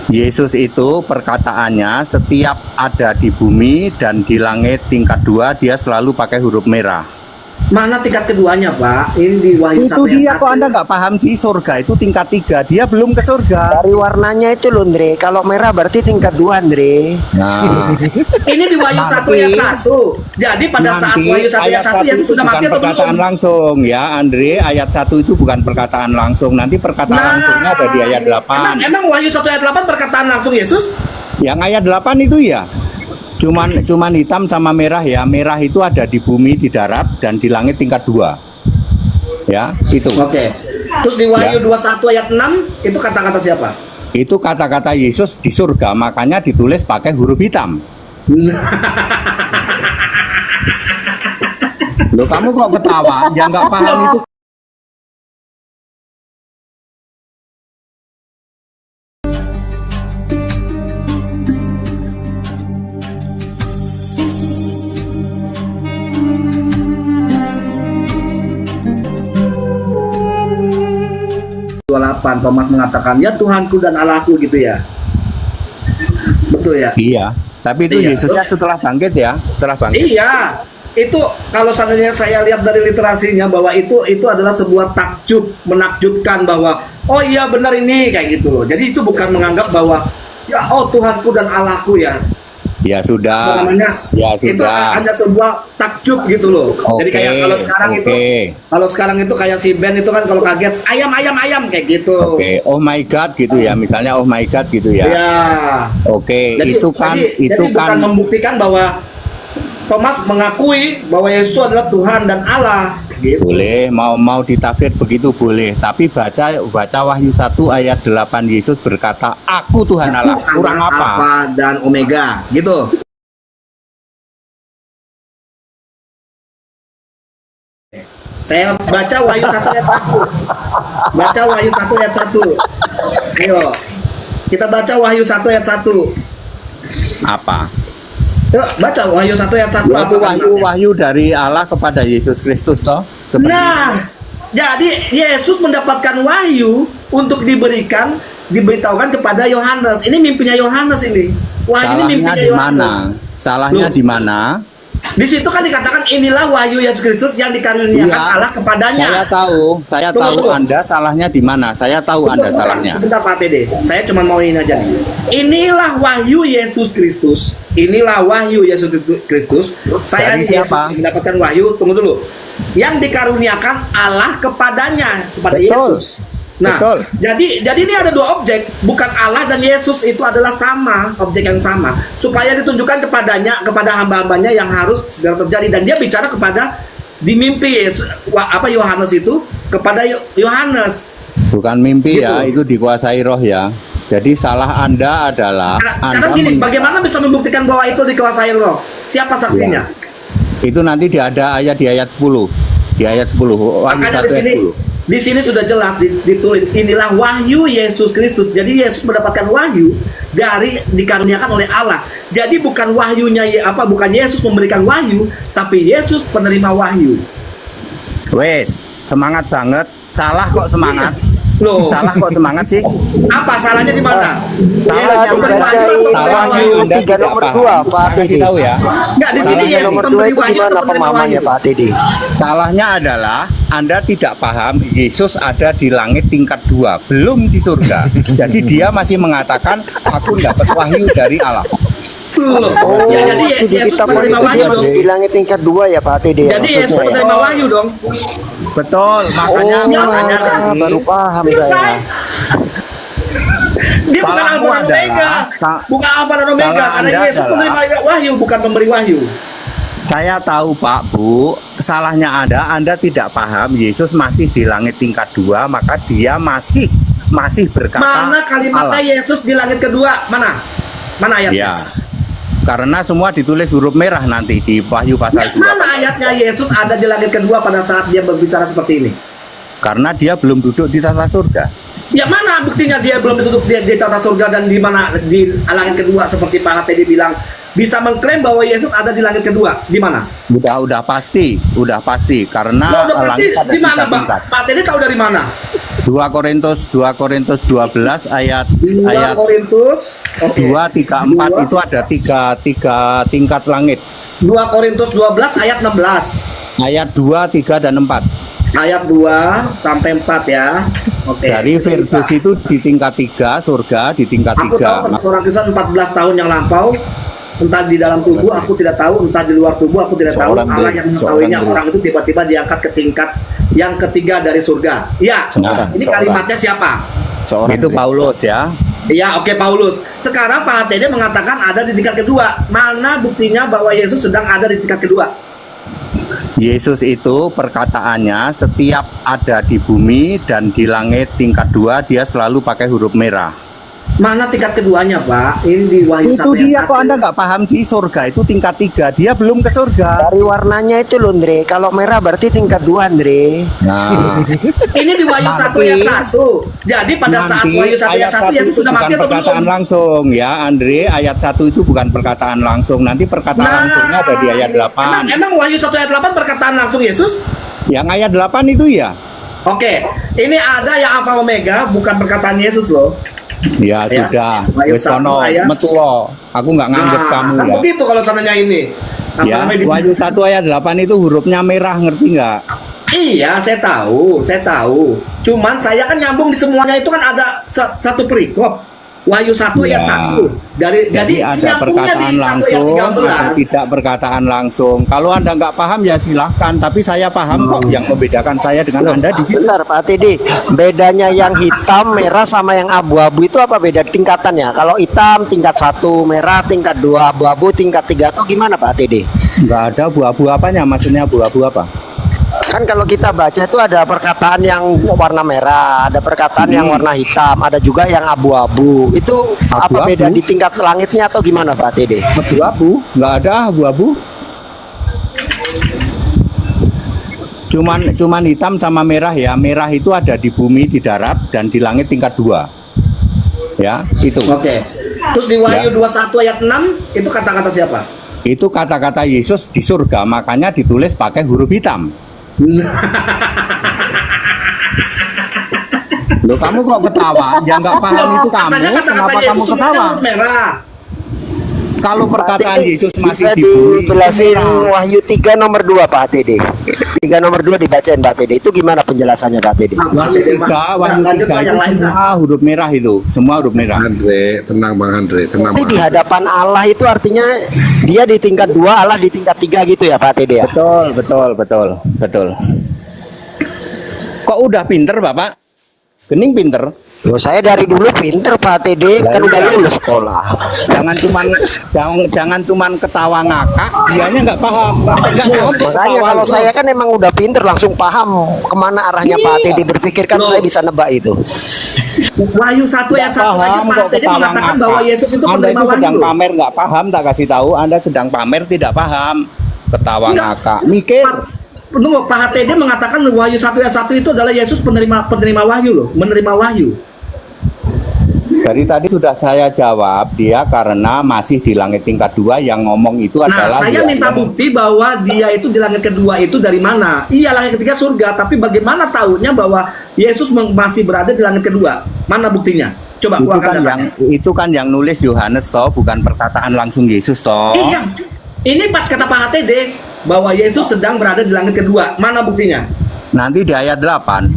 Yesus itu perkataannya setiap ada di bumi dan di langit tingkat 2 dia selalu pakai huruf merah. Mana tingkat keduanya, Pak? Ini di Wahyu Itu 1 dia ayat kok 1. Anda nggak paham sih, surga itu tingkat 3, dia belum ke surga. Dari warnanya itu loh, Andre. Kalau merah berarti tingkat 2, Andre. Nah, Ini di Wahyu 1 ayat 1. Jadi pada saat nanti Wahyu 1 ayat 1 1 Yesus itu sudah bukan mati atau perkataan belum? langsung ya, Andre. Ayat 1 itu bukan perkataan langsung. Nanti perkataan langsungnya ada di ayat 8. Emang Wahyu 1 ayat 8 perkataan langsung Yesus? Yang ayat 8 itu ya. Cuman hitam sama merah ya. Merah itu ada di bumi, di darat, dan di langit tingkat 2. Ya, itu. Oke. Terus di Wahyu 21 ayat 6 itu kata-kata siapa? Itu kata-kata Yesus di surga, makanya ditulis pakai huruf hitam. Loh, kamu kok ketawa? Yang nggak paham itu. Thomas mengatakan, ya Tuhanku dan Allahku gitu ya. Betul ya? Iya, tapi itu Iya. Yesusnya setelah bangkit ya, setelah bangkit. Iya. Itu kalau seandainya saya lihat dari literasinya bahwa itu adalah sebuah takjub, menakjubkan bahwa oh iya benar ini kayak gitu loh. Jadi itu bukan menganggap bahwa ya oh Tuhanku dan Allahku ya. Ya sudah. Namanya Ya itu sudah. hanya sebuah takjub gitu loh. Jadi kayak kalau sekarang kalau sekarang itu kayak si Ben itu kan kalau kaget ayam kayak gitu. Oke, oh my God gitu ya, misalnya oh my God gitu ya. Ya. Oke, itu kan jadi bukan membuktikan bahwa Thomas mengakui bahwa Yesus itu adalah Tuhan dan Allah. Gitu. boleh, mau ditafsir begitu boleh, tapi baca Wahyu 1 ayat 8 Yesus berkata, "Aku Tuhan Allah." Kurang apa? Alfa dan Omega, gitu. Saya baca Wahyu 1 ayat 1. Baca Wahyu 1 ayat 1. Ayo. Kita baca Wahyu 1 ayat 1. Apa? Yuk, baca Wahyu 1 ayat 1. Itu wahyu dari Allah kepada Yesus Kristus toh. Seperti Nah, jadi Yesus mendapatkan wahyu untuk diberitahukan kepada Yohanes. Ini mimpinya Yohanes ini. Wahyu ini salahnya mimpinya di mana? Yohanes. Salahnya Loh. di mana? Di situ kan dikatakan inilah wahyu Yesus Kristus yang dikaruniakan Iya. Allah kepadanya. Saya Tunggu, tahu tunggu. Anda salahnya di mana. Saya tahu Anda salahnya. Sebentar Pak TD, saya cuma mau ini aja nih. Inilah wahyu Yesus Kristus. Inilah wahyu Yesus Kristus. Saya Dari nih Yesus siapa? mendapatkan wahyu. Tunggu dulu. Yang dikaruniakan Allah kepadanya, kepada Betul. Yesus. Nah, Betul. jadi ini ada dua objek, bukan Allah dan Yesus itu adalah sama, objek yang sama, supaya ditunjukkan kepadanya, kepada hamba-hambanya yang harus segera terjadi. Dan dia bicara kepada di mimpi Yohanes itu kepada Yohanes. Bukan mimpi ya, Gitu. itu dikuasai roh ya. Jadi salah Anda adalah Nah, sekarang gini, bagaimana bisa membuktikan bahwa itu dikuasai roh? Siapa saksinya? itu nanti ada ayat di ayat 10. Di ayat 10. Wahyu Makanya 1 ayat 10. di sini sudah jelas ditulis inilah wahyu Yesus Kristus. Jadi Yesus mendapatkan wahyu dari dikaruniakan oleh Allah. Jadi bukan wahyunya bukan Yesus memberikan wahyu, tapi Yesus penerima wahyu. Wes, semangat banget. Salah kok semangat. Loh, Salah kok semangat sih? apa salahnya di mana? Salahnya Yesus memberi Anda wahyu, cari Salahnya Wahyu Anda 3 tidak nomor paham. 2, Pak Saya kasih Teddy. tahu ya. Enggak, di sini Salahnya Yesus nomor 2 memberi itu wahyu gimana atau penerima pemahamannya, wahyu? Pak Teddy? Salahnya adalah Anda tidak paham Yesus ada di langit tingkat 2, belum di surga. Jadi dia masih mengatakan aku dapat wahyu dari Allah. Loh, Oh, ya, jadi studi Yesus kitab penerima itu wahyu dia dong. masih di langit tingkat 2 ya, Pak Teddy. Jadi Yesus maksudnya ya? penerima wahyu dong. Betul, makanya Oh, makanya tadi baru paham Selesai. saya. Dia bukan Salahmu Alfa dan Omega, adalah- bukan Alfa dan Omega, salah karena Anda Yesus adalah- menerima wahyu, bukan memberi wahyu. saya tahu Pak Bu, salahnya Anda tidak paham Yesus masih di langit tingkat 2, maka dia masih berkata Mana kalimatnya Allah. Yesus di langit kedua? Mana? Mana ayatnya? Ya. Karena semua ditulis huruf merah nanti di Wahyu pasal 2. Mana ayatnya Yesus ada di langit kedua pada saat dia berbicara seperti ini? Karena dia belum duduk di tata surga. Ya mana buktinya dia belum ditutup di tata surga dan di mana di langit kedua seperti Pak HTD bilang bisa mengklaim bahwa Yesus ada di langit kedua? Di mana? Udah pasti karena Loh, udah pasti langit ada di mana, tingkat-tingkat. Pak HTD tahu dari mana? 2 Korintus 12 ayat 2 Korintus, oke. 2, 3, 4 2. itu ada tiga tingkat langit. 2 Korintus 12 ayat 16. Ayat 2, 3, dan 4. Ayat 2 sampai 4 ya. Oke. Dari Firdaus itu di tingkat 3, surga di tingkat Aku tahu 3. seorang Kristen 14 tahun yang lampau, entah di dalam tubuh aku tidak tahu, entah di luar tubuh aku tidak tahu. Seorang Allah Dre, yang mengetahuinya. seorang Dre. Orang itu tiba-tiba diangkat ke tingkat yang ketiga dari surga. Iya. Seorang, Ini kalimatnya siapa? Seorang Itu Dre. Paulus ya. Iya, oke, Paulus. Sekarang Pak HTD mengatakan ada di tingkat kedua. Mana buktinya bahwa Yesus sedang ada di tingkat kedua? Yesus itu perkataannya setiap ada di bumi dan di langit tingkat 2 dia selalu pakai huruf merah. Mana tingkat keduanya, Pak? Ini di Wahyu Itu 1 ayat dia 1. kok Anda nggak paham sih, surga itu tingkat 3, dia belum ke surga. Dari warnanya itu loh, Andre. Kalau merah berarti tingkat 2, Andre. Nah, Ini di Wahyu 1 ayat 1. Jadi pada saat nanti Wahyu 1 ayat 1 Yesus itu sudah bukan mati atau perkataan belum? langsung ya, Andre. Ayat 1 itu bukan perkataan langsung. Nanti perkataan langsungnya ada di ayat 8. Emang Wahyu 1 ayat 8 perkataan langsung Yesus? Yang ayat 8 itu ya. Oke, ini ada yang Alfa Omega, bukan perkataan Yesus loh. Ya, Ya, sudah. Wahyu Wis 1 kono ayat. metu lo. Aku nggak nganggep kamu kan ya. begitu kalau tandanya ini. Apa Ya, namanya di- Wahyu 1 ayat 8 itu hurufnya merah, ngerti nggak? Iya, saya tahu. Cuman saya kan nyambung di semuanya itu kan ada satu perikop. Wahyu 1 ayat Ya. 1. Jadi ada nyambungnya perkataan di 1 ayat langsung, 13. ada tidak perkataan langsung. Kalau Anda nggak paham ya silahkan, tapi saya paham kok. Yang membedakan saya dengan Anda di situ. Bentar Pak TD, bedanya yang hitam, merah sama yang abu-abu itu apa beda tingkatannya? Kalau hitam tingkat 1, merah tingkat 2, abu-abu tingkat 3 atau gimana Pak TD? Nggak ada abu-abu apanya, maksudnya abu-abu apa? Kan kalau kita baca itu ada perkataan yang warna merah, ada perkataan yang warna hitam, ada juga yang abu-abu. Itu apa Abu-abu? beda di tingkat langitnya atau gimana Pak TD? Abu-abu, nggak ada abu-abu. Cuman hitam sama merah ya. Merah itu ada di bumi, di darat, dan di langit tingkat 2. Ya, itu. Oke. Terus di Wahyu 21 ayat 6 itu kata-kata siapa? Itu kata-kata Yesus di surga, makanya ditulis pakai huruf hitam. Loh, kamu kok ketawa? Yang nggak paham itu kamu. Katanya kata-kata Kenapa Yesus kamu semuanya ketawa? huruf merah. Kalau perkataan TD, Yesus masih bisa di bumi, dijelasin merah. Wahyu 3 nomor 2 Pak TD. 3 nomor 2 dibacain Pak TD. Itu gimana penjelasannya Pak TD? Wahyu 3 Lanjut, Pak, itu yang lain, Pak. semua huruf merah itu, semua huruf merah. Andre, tenang Bang Andre, tenang Tapi Bang. di hadapan Allah itu artinya dia di tingkat 2, Allah di tingkat 3 gitu ya Pak TD ya? Betul. Kok udah pinter Bapak? Gening pinter. Loh, saya dari dulu pinter Pak TD, kan udah lulus sekolah. Jangan cuman ketawa ngakak, dianya nggak paham. Nggak paham kok Makanya ketawa kalau itu. saya kan emang udah pinter langsung paham kemana arahnya Pak TD berpikir kan Loh. saya bisa nebak itu. Wahyu 1 ayat 1 aja Paham Pak kok TD ketawa mengatakan ngakak. bahwa Yesus itu Anda penerima itu sedang wahyu. pamer nggak paham, tak kasih tahu. Anda sedang pamer tidak paham, ketawa Enggak. ngakak. Mikir. Tunggu, Pak HTD mengatakan Wahyu 1 ayat 1 itu adalah Yesus penerima wahyu loh, menerima wahyu. Dari tadi sudah saya jawab, dia karena masih di langit tingkat 2 yang ngomong itu Nah, adalah saya dia minta yang- bukti bahwa dia itu di langit kedua itu dari mana? Iya, langit ketiga surga, tapi bagaimana tahunya bahwa Yesus masih berada di langit kedua? Mana buktinya? Coba itu keluarkan kan yang datanya. itu kan yang nulis Yohanes toh, bukan perkataan langsung Yesus toh. Iya. Ini kata Pak HTD bahwa Yesus sedang berada di langit kedua. Mana buktinya? Nanti di ayat 8.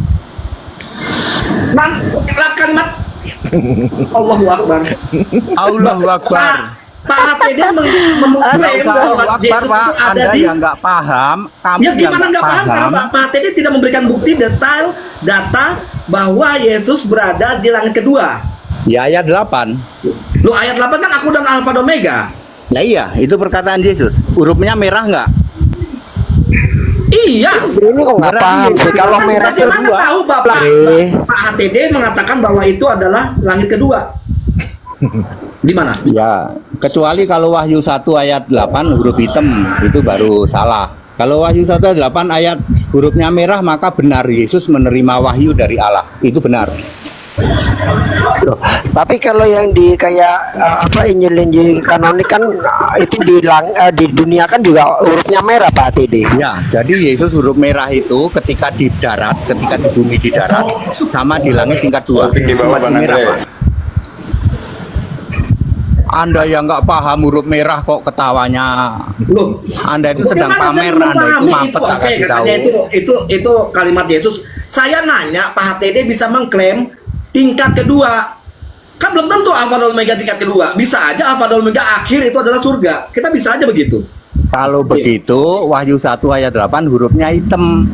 Kalimat Allahu Akbar. Allahu Akbar. Pak HTD mengklaim bahwa Yesus itu ada Anda di yang nggak paham, kamu Ya yang gimana nggak paham? Karena Pak HTD tidak memberikan bukti detail data bahwa Yesus berada di langit kedua. Ya ayat 8. Lu ayat 8 kan aku dan Alfa dan Omega. Nah iya, itu perkataan Yesus. Hurufnya merah nggak? Iya. Ini kok nggak Berarti paham sih kalau merah Bagaimana kedua. tahu Bapak Eh. Pak HTD mengatakan bahwa itu adalah langit kedua? Di mana? Ya, kecuali kalau Wahyu 1 ayat 8 huruf hitam itu baru salah. Kalau Wahyu 1 ayat 8 ayat hurufnya merah maka benar Yesus menerima wahyu dari Allah. Itu benar. Loh, tapi kalau yang di kayak Injil-Injil kanonik kan itu di dunia kan juga hurufnya merah Pak TD. Ya, jadi Yesus huruf merah itu ketika di darat, ketika di bumi di darat, sama di langit tingkat 2 masih merah Pak. Anda yang nggak paham huruf merah kok ketawanya. Loh, Anda itu sedang bagaimana pamer, saya Anda itu memahami mampet tak Oke, kasih tahu. katanya itu kalimat Yesus. Saya nanya, Pak HTD bisa mengklaim tingkat kedua. Kan belum tentu Alfa dan Omega tingkat kedua. Bisa aja Alfa dan Omega akhir itu adalah surga. Kita bisa aja begitu. Kalau begitu, Wahyu 1 ayat 8 hurufnya hitam.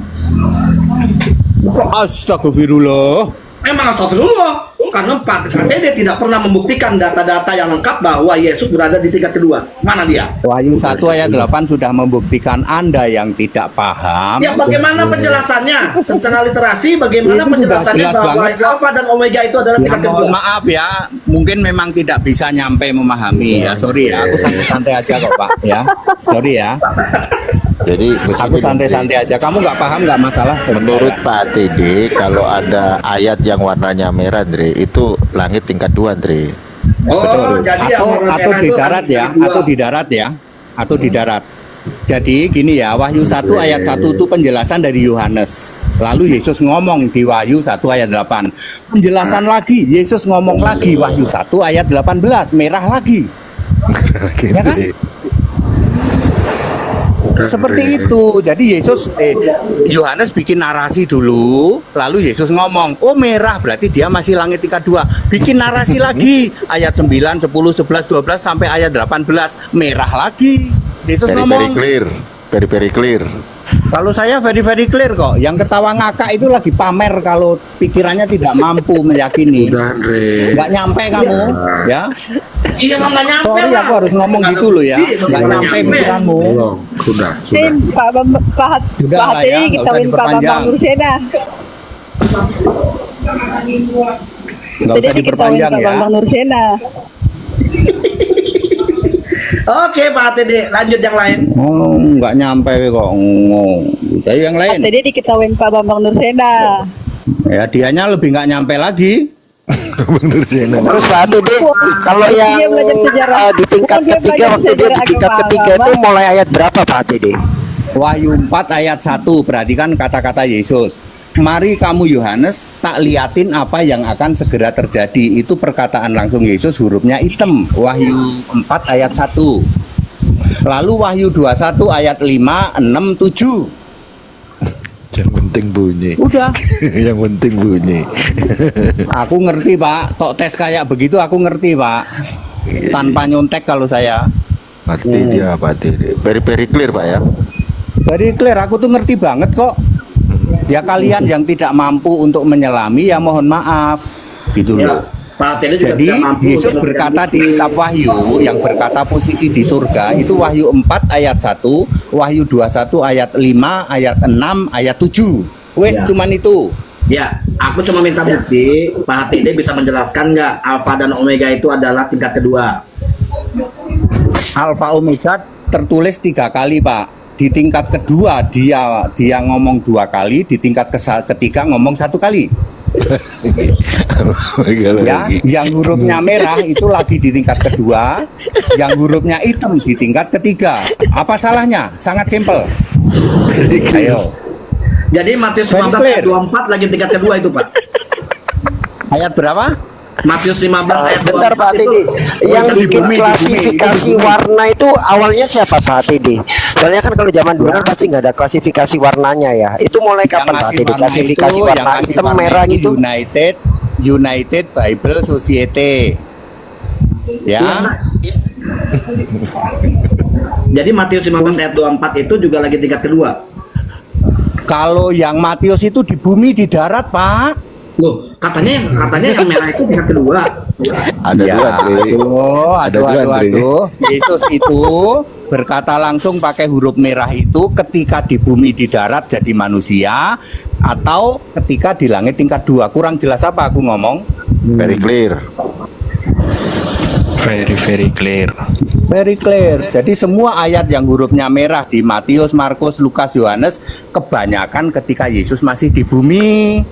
Kok Astagfirullah. emang astagfirullah? Karena Pak HTD tidak pernah membuktikan data-data yang lengkap bahwa Yesus berada di tingkat kedua. Mana dia? Wahyu 1 ayat 8 sudah membuktikan Anda yang tidak paham. Ya bagaimana penjelasannya? Secara literasi bagaimana Itu sudah penjelasannya jelas bahwa banget. Alfa dan Omega itu adalah Ya, tingkat kedua? mohon maaf ya, mungkin memang tidak bisa nyampe memahami ya. Sorry ya, aku santai-santai aja kok Pak ya. Sorry ya, Jadi aku santai-santai aja. Kamu nggak paham nggak masalah. menurut Pak TD kalau ada ayat yang warnanya merah Andre itu langit tingkat 2 Andre. Oh, jadi yang warna Atau merah di itu darat tingkat ya, kedua. atau di darat ya, atau di darat. Jadi gini ya, Wahyu 1 ayat 1 itu penjelasan dari Yohanes. Lalu Yesus ngomong di Wahyu 1 ayat 8. Penjelasan lagi, Yesus ngomong lagi Wahyu 1 ayat 18, merah lagi. Ya kan? Seperti itu. Jadi Yohanes bikin narasi dulu, lalu Yesus ngomong, "Oh, merah berarti dia masih langit tingkat 2." Bikin narasi lagi ayat 9, 10, 11, 12 sampai ayat 18, merah lagi. Yesus Very ngomong, clear. Very clear. kalau saya very clear kok. Yang ketawa ngakak itu lagi pamer kalau pikirannya tidak mampu meyakini. Udah Andre. Nggak nyampe kamu, ya. Iya nggak nyampe. Sorry, Pak. aku harus ngomong Nggak gitu loh ya. terbukti, Nggak nyampe pikiranmu. Belum. Sudah. Tim Pak Sudah lah HTD ya, nggak kita usah win Pak Bambang diperpanjang. Nursena. Nggak usah Jadi kita win diperpanjang Pak ya. Bambang Nursena. Oke Pak HTD, lanjut yang lain. Oh, nggak nyampe kok. Jadi yang lain. HTD di kita win Pak Bambang Nursena. Ya dianya lebih nggak nyampe lagi. Terus Pak TD kalau yang Dia belajar sejarah. di tingkat Bukan dia ketiga belajar waktu dia di sejarah tingkat agama. ketiga itu mulai ayat berapa Pak TD? Wahyu 4 ayat 1. Perhatikan kata-kata Yesus. Mari kamu Yohanes tak liatin apa yang akan segera terjadi. Itu perkataan langsung Yesus, hurufnya hitam. Wahyu 4 ayat 1. Lalu Wahyu 21 ayat 5, 6, 7. Yang penting bunyi. Udah. Yang penting bunyi. Aku ngerti Pak. Tok tes kayak begitu aku ngerti Pak. Tanpa nyontek kalau saya. Ngerti dia Pak TD. Very clear Pak ya. Very clear, aku tuh ngerti banget kok. Ya kalian yang tidak mampu untuk menyelami ya mohon maaf. Gitu Ya, loh. Pak HTD juga Jadi tidak mampu Yesus untuk berkata di membuktikan. kitab Wahyu yang berkata posisi di surga itu Wahyu 4 ayat 1, Wahyu 21 ayat 5, ayat 6, ayat 7. Wes Ya. cuman itu. Ya, aku cuma minta bukti Pak HTD bisa menjelaskan nggak Alfa dan Omega itu adalah tingkat kedua. Alfa Omega tertulis 3 kali Pak. Di tingkat kedua dia ngomong 2 kali, di tingkat ketiga ngomong 1 kali. Ya, yang hurufnya merah itu lagi di tingkat kedua, yang hurufnya hitam di tingkat ketiga. Apa salahnya? Sangat simpel. Ayo. Jadi Matius Very 15 ayat clear. 24 lagi tingkat kedua itu Pak. Ayat berapa? Matius 15 ayat 24 Bentar Pak itu TD, yang di bikin bumi, di klasifikasi bumi. warna itu awalnya siapa Pak TD? Soalnya kan kalau zaman dulu kan pasti nggak ada klasifikasi warnanya ya. Itu mulai kapan Pak TD? Klasifikasi yang warna ngasih hitam warna merah itu gitu? United Bible Society. Ya. Jadi Matius 15 ayat 24 itu juga lagi tingkat kedua. Kalau yang Matius itu di bumi di darat, Pak. Loh, katanya yang merah itu tingkat kedua. Ada Ya, dua Andre. Ada dua, Andre. Yesus itu berkata langsung pakai huruf merah itu ketika di bumi di darat jadi manusia atau ketika di langit tingkat 2. Kurang jelas apa aku ngomong? Very clear. Very clear. Very clear. Jadi semua ayat yang hurufnya merah di Matius, Markus, Lukas, Yohanes kebanyakan ketika Yesus masih di bumi.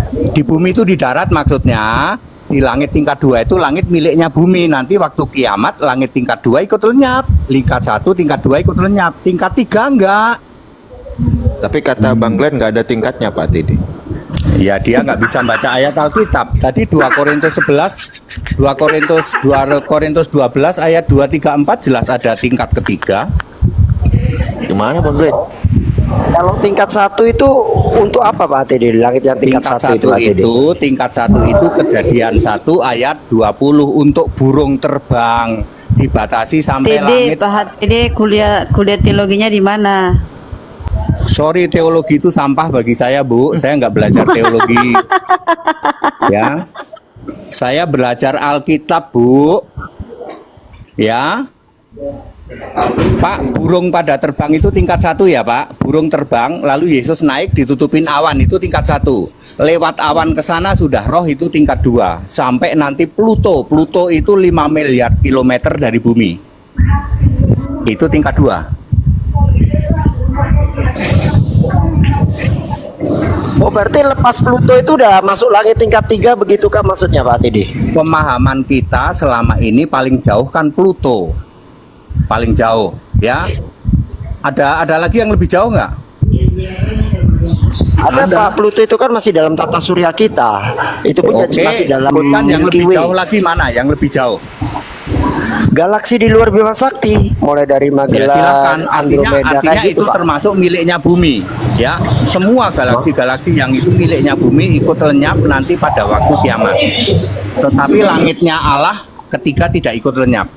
Di bumi itu di darat maksudnya. Di langit tingkat 2 itu langit miliknya bumi. Nanti waktu kiamat langit tingkat 2 ikut lenyap. Tingkat 1, tingkat 2 ikut lenyap. Tingkat 3 enggak. Tapi kata Bang Glenn nggak ada tingkatnya Pak Teddy. Ya dia nggak bisa baca ayat Alkitab. Tadi 2 Korintus 11, 2 Korintus 12 ayat 2, 3, 4 jelas ada tingkat ketiga. Gimana Bang Glenn? Kalau tingkat 1 itu untuk apa Pak Teddy? Langit yang tingkat 1 itu Pak Teddy. Tingkat 1 itu Kejadian 1 ayat 20 untuk burung terbang dibatasi sampai Dede, langit. Pak Dede kuliah teologinya di mana? Sorry, teologi itu sampah bagi saya, Bu. Saya nggak belajar teologi. Ya, saya belajar Alkitab, Bu. Ya, Pak, burung pada terbang itu tingkat 1 ya, Pak. Burung terbang, lalu Yesus naik ditutupin awan itu tingkat 1. Lewat awan ke sana sudah roh itu tingkat 2. Sampai nanti Pluto. Pluto itu 5 miliar kilometer dari bumi. Itu tingkat 2. Oh berarti lepas Pluto itu udah masuk langit tingkat 3 begitukah maksudnya Pak Teddy? Pemahaman kita selama ini paling jauh kan Pluto, paling jauh ya. Ada lagi yang lebih jauh nggak? Ada Pak, Pluto itu kan masih dalam tata surya kita. Itu pun Oke, masih dalam sebutkan yang Milky lebih Way. jauh lagi mana? Yang lebih jauh? Galaksi di luar Bima Sakti, mulai dari Ya Magellan, silakan. Andromeda, Artinya kayak gitu, itu Pak. termasuk miliknya bumi. Ya, semua galaksi-galaksi yang itu miliknya bumi ikut lenyap nanti pada waktu kiamat. Tetapi langitnya Allah ketika tidak ikut lenyap.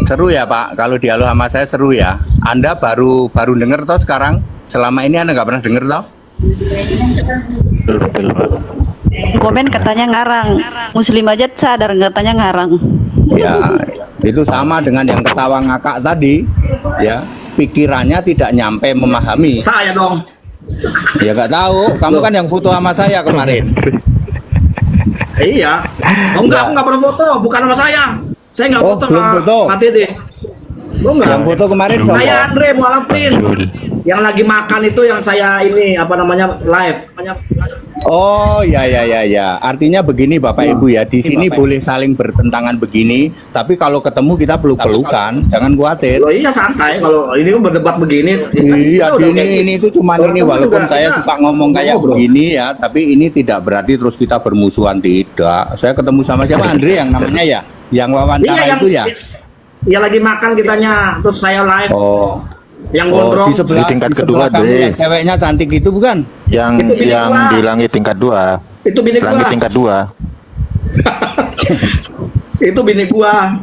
Seru ya Pak, kalau dialog sama saya seru ya. Anda baru denger toh sekarang? Selama ini Anda nggak pernah denger toh? Komen katanya ngarang. Muslim aja sadar katanya ngarang. Ya, itu sama dengan yang ketawa ngakak tadi. Ya, pikirannya tidak nyampe memahami. Saya dong. Ya nggak tahu, kamu kan yang foto sama saya kemarin. Iya. Oh enggak, aku enggak pernah foto, bukan sama saya. Saya enggak Oh, foto belum sama foto. Mati deh. Oh enggak. Yang foto kemarin Saya siapa? Andre Mualafin. Yang lagi makan itu yang saya ini apa namanya live. Oh ya. Artinya begini Bapak Ibu ya, di sini boleh saling bertentangan begini, tapi kalau ketemu kita peluk-pelukan, jangan khawatir. Loh iya santai kalau ini kan berdebat begini. Iya, kita udah kayak ini itu cuma Kalau ini ketemu walaupun juga saya kita suka ngomong kayak ngobrol. begini ya, tapi ini tidak berarti terus kita bermusuhan, tidak. Saya ketemu sama siapa Andre yang namanya ya, yang wawancara Iya yang itu ya. Ya lagi makan kitanya terus saya live. Oh. Yang Oh, gondrong. di sebelah, Di tingkat di sebelah kedua, kamu Dre. yang ceweknya cantik itu bukan? Yang Itu bini yang gua. di langit tingkat 2. Itu bini gua. Langit tingkat 2. Itu bini gua.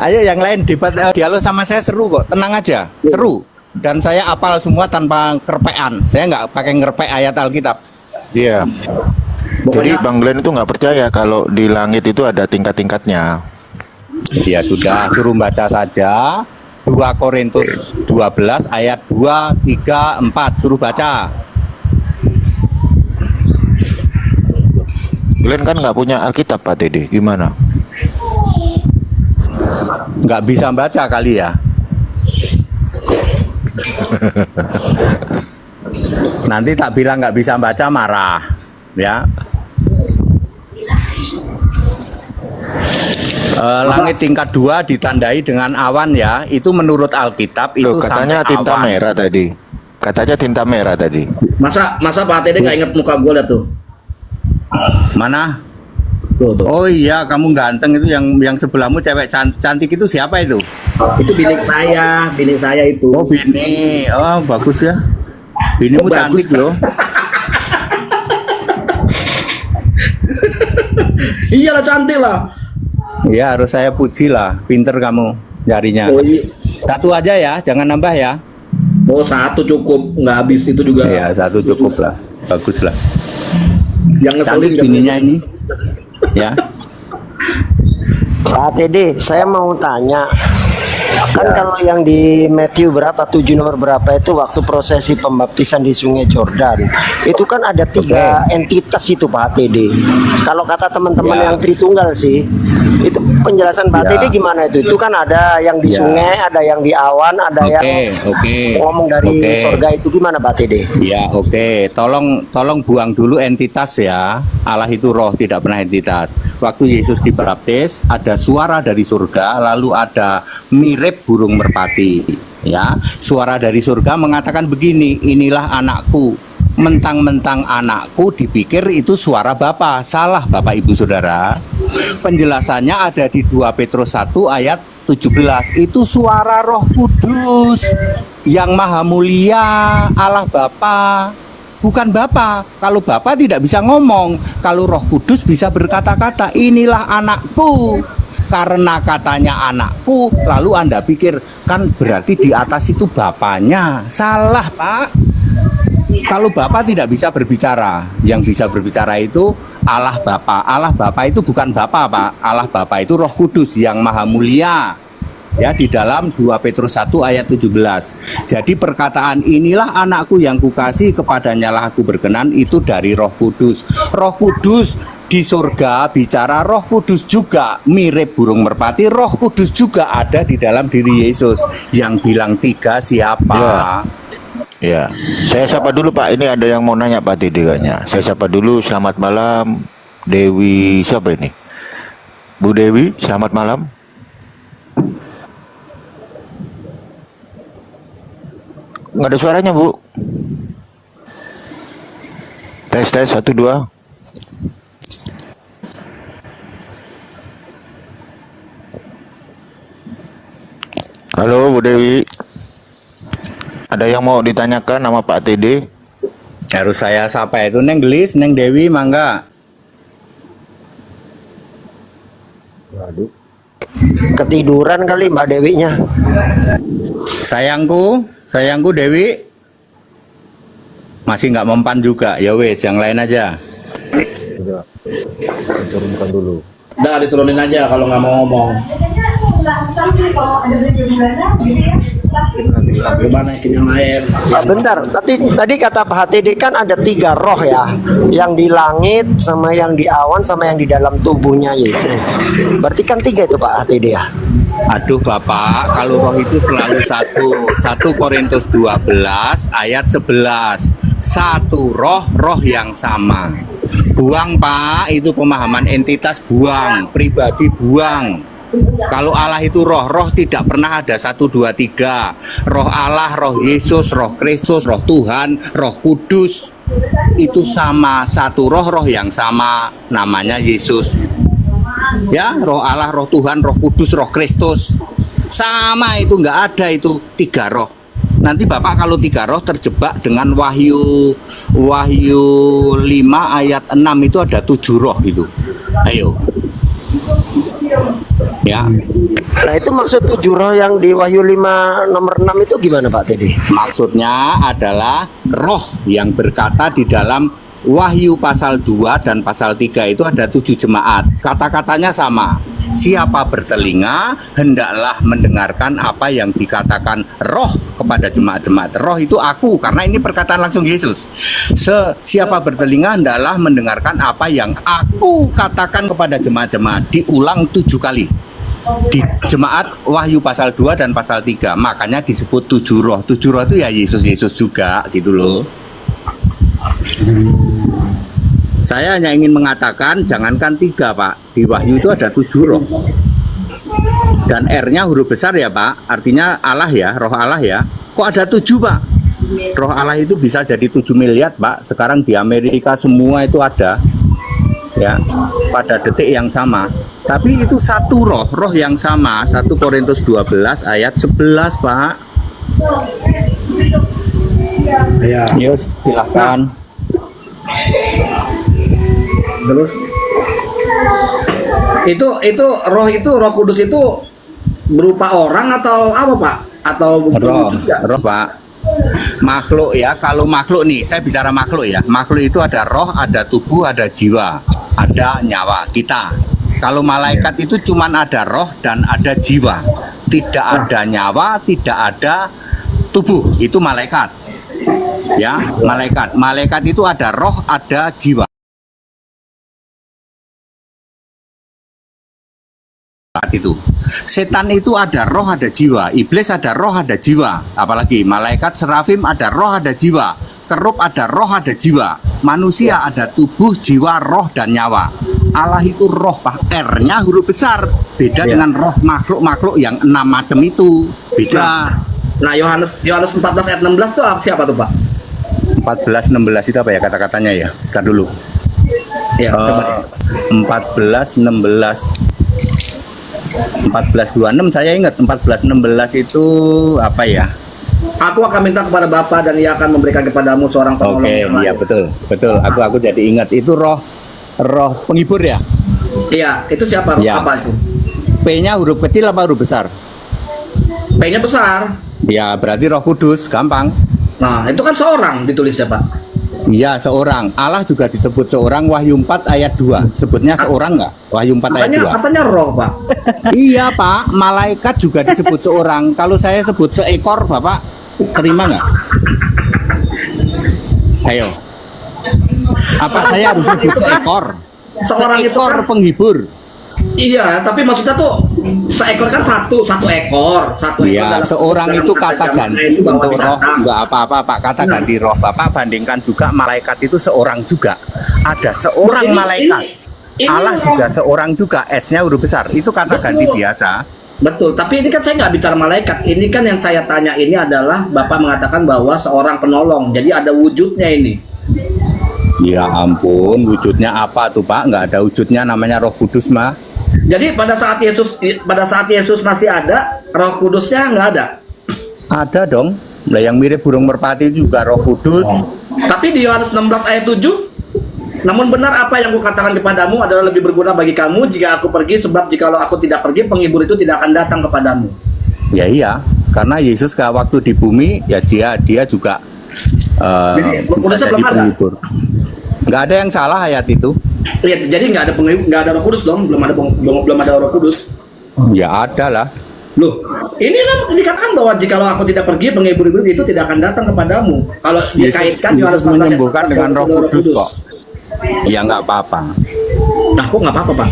Ayo yang lain debat dialog sama saya seru kok, tenang aja, seru. Dan saya apal semua tanpa kerpean. Saya nggak pakai ngerpek ayat Alkitab. Iya. Jadi Bang Glenn itu nggak percaya kalau di langit itu ada tingkat-tingkatnya. Ya sudah, suruh baca saja 2 Korintus 12 ayat 2, 3, 4. Suruh baca. Glenn kan nggak punya Alkitab Pak Teddy, gimana? Nggak bisa baca kali ya. Nanti tak bilang nggak bisa baca marah. Ya. Langit tingkat 2 ditandai dengan awan ya. Itu menurut Alkitab itu Loh, katanya sampai tinta awan. merah tadi. Katanya tinta merah tadi. Masa Pak Tede nggak inget muka gua liat tuh. Mana? Tuh. Oh iya, kamu ganteng itu yang sebelahmu cewek cantik itu siapa itu? Itu bini saya itu. Oh Bini, oh bagus ya. Binimu Oh, bagus. cantik loh. Iyalah cantik lah. Iya harus saya puji lah, pinter kamu nyarinya. Oh, iya. Satu aja ya, jangan nambah ya. Oh satu cukup, nggak habis itu juga. Iya satu cukup lah, bagus lah. Yang ngeselin Cantik bininya ini, ya. Pak Teddy, saya mau tanya, Kan kalau yang di Matthew berapa 7 nomor berapa itu waktu prosesi pembaptisan di Sungai Jordan itu kan ada 3 entitas itu Pak TD. Kalau kata teman-teman Ya. yang Tritunggal sih itu penjelasan Pak Ya. TD gimana itu? Itu kan ada yang di Ya. sungai, ada yang di awan, ada yang Oke. ngomong dari Oke. surga itu gimana Pak TD? Ya, oke. Tolong buang dulu entitas ya. Allah itu roh, tidak pernah entitas. Waktu Yesus dibaptis, ada suara dari surga, lalu ada mirip burung merpati. Ya, suara dari surga mengatakan begini, inilah anakku. Mentang-mentang anakku dipikir itu suara Bapa. Salah Bapak Ibu Saudara. Penjelasannya ada di 2 Petrus 1 ayat 17. Itu suara Roh Kudus yang maha mulia, Allah Bapa. Bukan Bapa. Kalau Bapa tidak bisa ngomong, kalau Roh Kudus bisa berkata-kata, inilah anakku. Karena katanya anakku, lalu Anda pikir kan berarti di atas itu Bapaknya. Salah, Pak. Kalau Bapa tidak bisa berbicara, yang bisa berbicara itu Allah Bapa. Allah Bapa itu bukan Bapa, Pak. Allah Bapa itu Roh Kudus yang maha mulia. Ya, di dalam 2 Petrus 1 ayat 17. Jadi perkataan inilah anakku yang kukasih, kepadanya lah aku berkenan, itu dari Roh Kudus. Roh Kudus di surga bicara, Roh Kudus juga mirip burung merpati, Roh Kudus juga ada di dalam diri Yesus. Yang bilang 3 siapa? Ya, saya sapa dulu Pak. Ini ada yang mau nanya Pak Tede kayaknya. Saya sapa dulu. Selamat malam, Dewi. Siapa ini? Bu Dewi. Selamat malam. Nggak ada suaranya Bu. Tes 1 2. Halo Bu Dewi. Ada yang mau ditanyakan sama Pak TD? Harus saya sapa itu Neng Gelis, Neng Dewi, mangga. Ketiduran kali Mbak Dewinya. Sayangku Dewi. Masih nggak mempan juga. Ya wes, yang lain aja. Udah diturunin aja kalau nggak mau ngomong. Gimana yang lain? Bentar, tadi kata Pak HTD kan ada 3 roh ya, yang di langit, sama yang di awan, sama yang di dalam tubuhnya Yesus. Berarti kan 3 itu Pak HTD ya. Aduh Bapak, kalau roh itu selalu satu. 1 Korintus 12 ayat 11. Satu roh yang sama. Buang Pak, itu pemahaman entitas, buang. Pribadi buang. Kalau Allah itu roh tidak pernah ada 1, 2, 3. Roh Allah, roh Yesus, roh Kristus, roh Tuhan, roh Kudus. Itu sama, satu roh yang sama, namanya Yesus. Ya, roh Allah, roh Tuhan, roh Kudus, roh Kristus. Sama itu, nggak ada itu 3 roh. Nanti Bapak kalau 3 roh terjebak dengan Wahyu 5 ayat 6 itu ada 7 roh itu. Ayo. Ya, Nah itu maksud 7 roh yang di Wahyu 5 nomor 6 itu gimana Pak TD? maksudnya adalah roh yang berkata di dalam Wahyu pasal 2 dan pasal 3 itu ada 7 jemaat. Kata-katanya sama. Siapa bertelinga hendaklah mendengarkan apa yang dikatakan roh kepada jemaat-jemaat. Roh itu aku, karena ini perkataan langsung Yesus. Siapa bertelinga hendaklah mendengarkan apa yang aku katakan kepada jemaat-jemaat. Diulang 7 kali di jemaat Wahyu pasal 2 dan pasal 3. Makanya disebut 7 roh. 7 roh itu ya Yesus juga gitu loh. Saya hanya ingin mengatakan jangankan 3 Pak, di Wahyu itu ada 7 roh. Dan R-nya huruf besar ya Pak, artinya Allah ya, roh Allah ya. Kok ada 7 Pak? Roh Allah itu bisa jadi 7 miliar Pak. Sekarang di Amerika semua itu ada. Ya, pada detik yang sama. Tapi itu satu roh yang sama. 1 Korintus 12 ayat 11 Pak. Ya. Yus, silahkan. Terus itu roh kudus itu berupa orang atau apa Pak? Atau Roh Pak. Makhluk ya, kalau makhluk nih, saya bicara makhluk ya. Makhluk itu ada roh, ada tubuh, ada jiwa, ada nyawa kita. Kalau malaikat itu cuman ada roh dan ada jiwa. tidak ada nyawa, tidak ada tubuh, itu malaikat. Ya, malaikat. Malaikat itu ada roh, ada jiwa. Itu setan itu ada roh, ada jiwa. Iblis ada roh, ada jiwa. Apalagi malaikat, serafim ada roh, ada jiwa. Kerub ada roh, ada jiwa. Manusia ada tubuh, jiwa, roh, dan nyawa. Allah itu roh, Pak. R-nya huruf besar. Beda dengan roh makhluk-makhluk yang 6 macam itu. Beda. Nah, Yohanes 14 ayat 16 itu siapa tuh, Pak? 14-16 itu apa ya kata-katanya ya? Kita dulu. Ya, coba. 14-26 saya ingat. 14-16 itu apa ya? Aku akan minta kepada Bapa dan Ia akan memberikan kepadamu seorang penolong Oke, yang iya lain. betul. Aku jadi ingat itu roh penghibur ya. Iya, itu siapa? Iya. Apa itu? P-nya huruf kecil apa huruf besar? P-nya besar. Ya, berarti Roh Kudus, gampang. Nah, itu kan seorang ditulisnya, Pak. Iya, seorang. Allah juga disebut seorang, Wahyu 4 ayat 2. Sebutnya seorang nggak? Wahyu 4 ayat 2. Katanya roh, Pak. Iya, Pak. Malaikat juga disebut seorang. Kalau saya sebut seekor, Bapak terima nggak? Ayo. Apa saya harus sebut seekor? Seorang itu Seekor kan- penghibur. Iya, tapi maksudnya tuh seekor kan satu ekor. Iya, dalam- seorang dalam itu kata kata jamaknya ganti itu bahwa untuk roh, binatang. enggak apa-apa Pak, kata ganti roh. Bapak bandingkan juga malaikat itu seorang juga. Ada seorang Ini- malaikat. ini Allah roh. juga seorang juga, S-nya huruf besar. Itu kata Betul. ganti biasa. Betul, tapi ini kan saya nggak bicara malaikat. Ini kan yang saya tanya ini adalah Bapak mengatakan bahwa seorang penolong. Jadi ada wujudnya ini. Ya ampun, wujudnya apa tuh Pak? Enggak ada wujudnya, namanya Roh Kudus mah. Jadi pada saat Yesus masih ada, Roh Kudusnya nggak ada. Ada dong. Nah, yang mirip burung merpati juga Roh Kudus. Tapi di Yohanes 16 ayat 7, namun benar apa yang kukatakan kepadamu adalah lebih berguna bagi kamu jika aku pergi, sebab jikalau aku tidak pergi, penghibur itu tidak akan datang kepadamu. Ya iya, karena Yesus waktu di bumi ya dia juga Jadi, Roh bisa Kudusnya jadi belum ada? penghibur. Nggak ada yang salah ayat itu. Lihat, jadi nggak ada penghibur, nggak ada Roh Kudus dong, belum ada Roh Kudus. Ya ada lah. Loh, ini kan dikatakan bahwa jikalau aku tidak pergi, penghibur itu tidak akan datang kepadamu. Kalau dikaitkan Yohanes 14 ayat menyembuhkan 14 dengan Roh dengan Kudus kok. Ya nggak apa-apa. Nah, kok nggak apa-apa, Pak?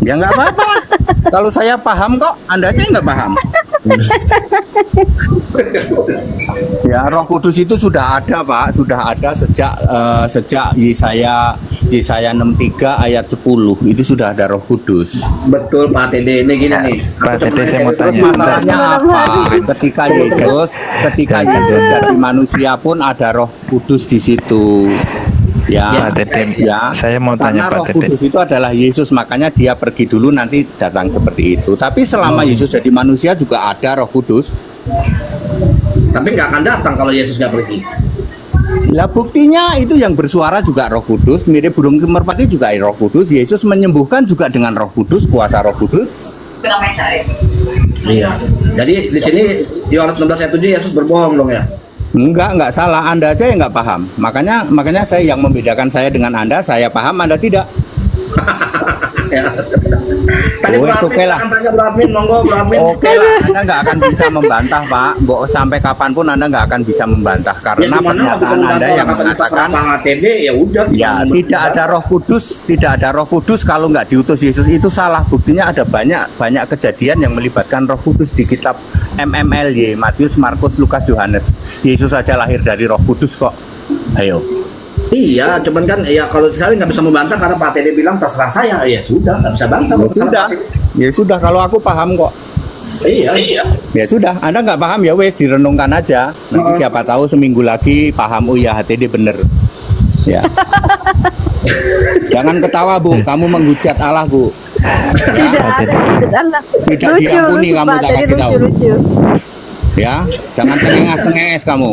Ya nggak apa-apa. Kalau saya paham kok, Anda aja nggak paham. Ya Roh Kudus itu sudah ada Pak, sudah ada sejak Yesaya 63 ayat 10 itu sudah ada Roh Kudus. Betul, Pak TD. Ini gini nih. Pak Aku TD, saya mau serius. tanya. Masalahnya apa? Ketika Yesus jadi manusia pun ada Roh Kudus di situ. Ya, Pak Tete, ya. saya mau tanya Karena Roh Pak Tete. Kudus itu adalah Yesus, makanya dia pergi dulu nanti datang seperti itu. Tapi selama Yesus jadi manusia juga ada Roh Kudus. Tapi nggak akan datang kalau Yesus nggak pergi. Ya buktinya itu yang bersuara juga Roh Kudus, mirip burung merpati juga Roh Kudus. Yesus menyembuhkan juga dengan Roh Kudus, kuasa Roh Kudus. Iya. Jadi di sini Yohanes 16 ayat 7 Yesus berbohong dong ya. Enggak salah. Anda aja yang nggak paham. Makanya saya yang membedakan saya dengan Anda, saya paham, Anda tidak. Ya. Tadi Oh, Bro Admin, oke lah. silakan tanya Bro Admin, monggo Bro Admin. Oke lah, Anda nggak akan bisa membantah, Pak. Sampai kapanpun Anda nggak akan bisa membantah Ya karena gimana nggak bisa pernyataan Anda membantah yang orang kata kita mengatakan serapang HTD ya udah. ya tidak ada Roh Kudus, tidak ada Roh Kudus kalau nggak diutus Yesus itu salah. Buktinya ada banyak kejadian yang melibatkan Roh Kudus di kitab MMLY, Matius, Markus, Lukas, Yohanes. Yesus saja lahir dari Roh Kudus kok. Ayo. Iya, cuman kan ya kalau saya nggak bisa membantah karena Pak TD bilang terserah saya. Ya sudah, nggak bisa bantah. Ya Terserah sudah, Pak. ya sudah. Kalau aku paham kok. Iya. Ya sudah, Anda nggak paham ya wes direnungkan aja. Nanti siapa tahu seminggu lagi paham. Oh ya HTD bener. Ya. Jangan ketawa Bu, kamu menghujat Allah Bu. Tidak ada wujud Allah. Tidak diampuni kamu, Pak, tak tadi kasih tahu. lucu. Ya, jangan tengengas-tengenges kamu.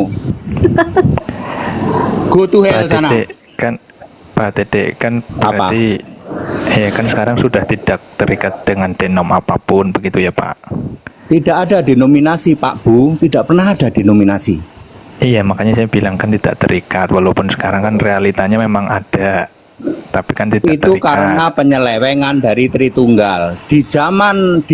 Go to hell Pak sana. Tete kan Pak Tete kan Apa? berarti ya kan sekarang sudah tidak terikat dengan denom apapun begitu ya Pak. Tidak ada denominasi Pak Bu, tidak pernah ada denominasi. Iya makanya saya bilang kan tidak terikat walaupun sekarang kan realitanya memang ada tapi kan tidak Itu terikat. karena penyelewengan dari Tritunggal. Di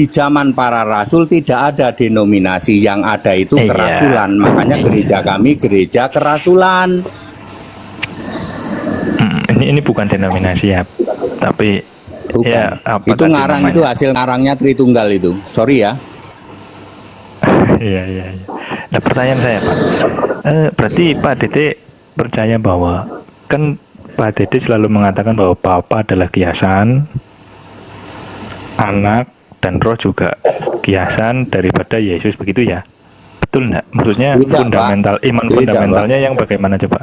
zaman para rasul tidak ada denominasi, yang ada itu Iya. kerasulan. Makanya gereja kami gereja kerasulan. Ini bukan denominasi ya, tapi Bukan. ya apa Itu tadi ngarang namanya? itu hasil ngarangnya Tritunggal itu. Sorry ya. Iya, iya, iya. Nah, pertanyaan saya, Pak. Berarti Pak Dede percaya bahwa, kan Pak Dede selalu mengatakan bahwa Bapa adalah kiasan, anak dan roh juga kiasan daripada Yesus, begitu ya? Betul enggak? Maksudnya Tidak, fundamental, Pak. iman Tidak, fundamentalnya yang bagaimana coba?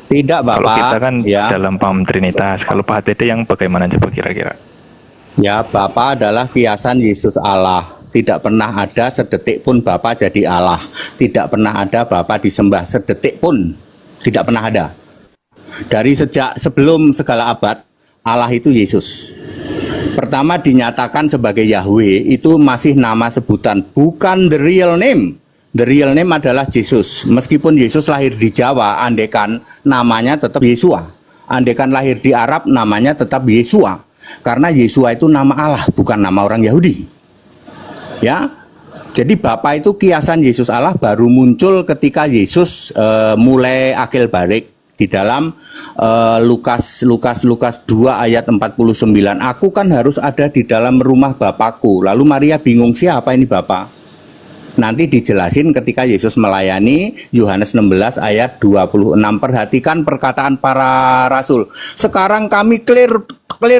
Tidak, Bapak. Kalau kita kan ya. dalam paham Trinitas, kalau Pak Dede yang bagaimana coba kira-kira? Ya, Bapa adalah kiasan Yesus Allah. Tidak pernah ada sedetik pun Bapa jadi Allah. Tidak pernah ada Bapa disembah sedetik pun. Tidak pernah ada. Dari sejak sebelum segala abad, Allah itu Yesus. Pertama dinyatakan sebagai Yahweh, itu masih nama sebutan, bukan the real name. The real name adalah Yesus. Meskipun Yesus lahir di Jawa, andekan namanya tetap Yesua. Andekan lahir di Arab, namanya tetap Yesua. Karena Yesua itu nama Allah, bukan nama orang Yahudi. Ya, jadi Bapa itu kiasan Yesus Allah baru muncul ketika Yesus mulai akil balik di dalam Lukas 2 ayat 49. Aku kan harus ada di dalam rumah Bapakku. Lalu Maria bingung, siapa ini Bapa? Nanti dijelasin ketika Yesus melayani, Yohanes 16 ayat 26. Perhatikan perkataan para rasul. Sekarang kami clear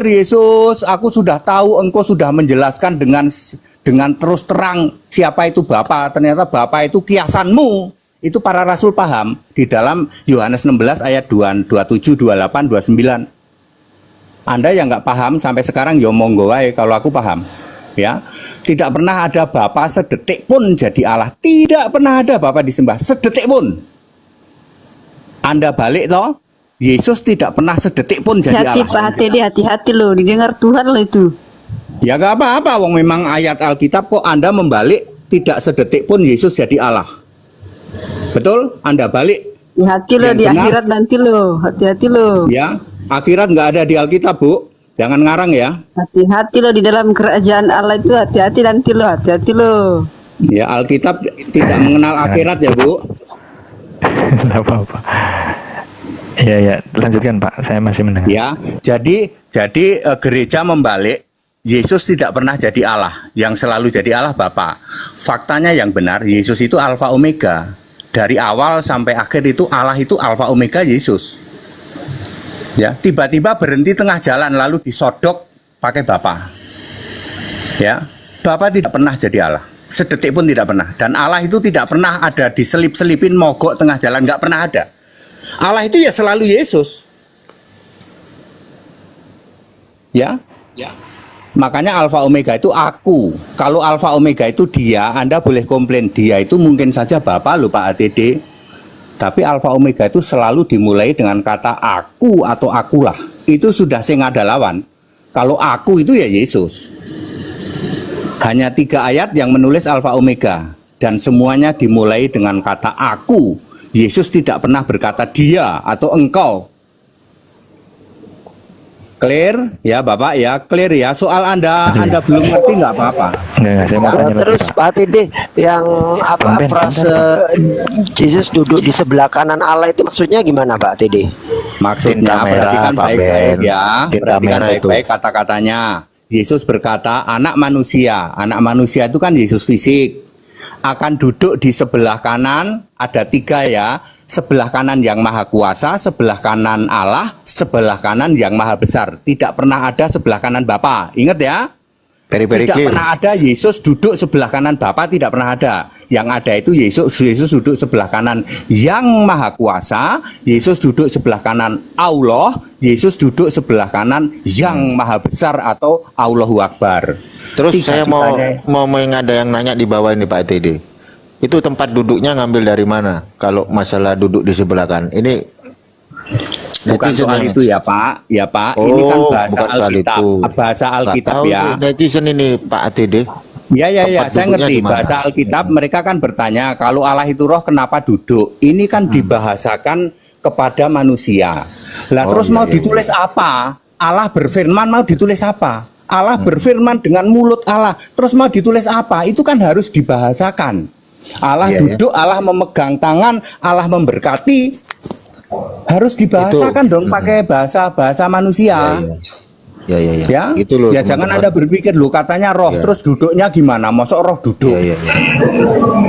Yesus, aku sudah tahu engkau sudah menjelaskan dengan terus terang siapa itu Bapa. Ternyata Bapa itu kiasanmu. Itu para rasul paham di dalam Yohanes 16 ayat 27, 28, 29. Anda yang nggak paham sampai sekarang ya monggo wae, kalau aku paham. Ya, tidak pernah ada Bapa sedetik pun jadi Allah. Tidak pernah ada Bapa disembah sedetik pun. Anda balik toh, Yesus tidak pernah sedetik pun jadi Hati-hati Allah. Pak Dede, hati-hati loh, didengar Tuhan loh itu. Ya gak apa-apa, wong memang ayat Alkitab kok Anda membalik tidak sedetik pun Yesus jadi Allah. Betul? Anda balik. Hati-hati loh, Yang di benar. akhirat nanti loh, hati-hati loh. Ya, akhirat nggak ada di Alkitab, Bu. Jangan ngarang ya. Hati-hati loh di dalam kerajaan Allah itu, hati-hati nanti loh, hati-hati loh. Ya, Alkitab tidak mengenal akhirat ya, Bu. Tidak apa-apa. Iya, ya, lanjutkan Pak, saya masih mendengar. Ya, jadi gereja membalik. Yesus tidak pernah jadi Allah, yang selalu jadi Allah Bapa. Faktanya yang benar, Yesus itu Alfa Omega. Dari awal sampai akhir itu Allah itu Alfa Omega Yesus. Ya, tiba-tiba berhenti tengah jalan lalu disodok pakai Bapa. Ya, Bapa tidak pernah jadi Allah. Sedetik pun tidak pernah. Dan Allah itu tidak pernah ada diselip-selipin mogok tengah jalan, nggak pernah ada. Allah itu ya selalu Yesus. Ya. Makanya Alfa Omega itu aku. Kalau Alfa Omega itu dia, Anda boleh komplain. Dia itu mungkin saja Bapak loh Pak ATD. Tapi Alfa Omega itu selalu dimulai dengan kata aku atau akulah. Itu sudah sing ada lawan. Kalau aku itu ya Yesus. Hanya 3 ayat yang menulis Alfa Omega. Dan semuanya dimulai dengan kata aku. Yesus tidak pernah berkata dia atau engkau. Clear ya Bapak ya, clear ya. Soal Anda belum ngerti nggak apa-apa. Enggak, saya mau tanya lagi, Terus Pak. Pak Tede yang Tumben, frase Yesus duduk di sebelah kanan Allah itu maksudnya gimana Pak Tede? Maksudnya Tinta merah, perhatikan Pak baik-baik Ben. ya. Tinta Perhatikan merah itu. baik-baik kata-katanya. Yesus berkata anak manusia. Anak manusia itu kan Yesus fisik. Akan duduk di sebelah kanan, ada 3 ya. Sebelah kanan yang maha kuasa, sebelah kanan Allah, sebelah kanan yang maha besar. Tidak pernah ada sebelah kanan Bapa. Ingat ya. Very Tidak clear. pernah ada Yesus duduk sebelah kanan Bapa, tidak pernah ada. Yang ada itu Yesus duduk sebelah kanan yang maha kuasa, Yesus duduk sebelah kanan Allah, Yesus duduk sebelah kanan yang maha besar atau Allahu Akbar. Terus saya mau Tiga-tiganya. ada yang nanya di bawah ini Pak TD. Itu tempat duduknya ngambil dari mana? Kalau masalah duduk di sebelah kan. Ini Bukan netizen soal yang- itu ya Pak, ya Pak. Oh, Ini kan bahasa bukan soal Alkitab, itu. bahasa Nggak Alkitab tahu ya. nih, netizen ini Pak TD. Ya, Tempat saya duduknya ngerti di mana? bahasa Alkitab. Mereka kan bertanya kalau Allah itu roh kenapa duduk? Ini kan dibahasakan kepada manusia. Lah Oh, terus iya, mau iya, ditulis apa? Allah berfirman mau ditulis apa? Allah berfirman dengan mulut Allah. Terus mau ditulis apa? Itu kan harus dibahasakan. Allah Iya, duduk, Allah memegang tangan, Allah memberkati. Harus dibahasakan dong pakai bahasa manusia. Ya, Itu loh. ya jangan teman-teman. Anda berpikir loh katanya roh, Iya. terus duduknya gimana? Masa roh duduk? Iya, iya, iya.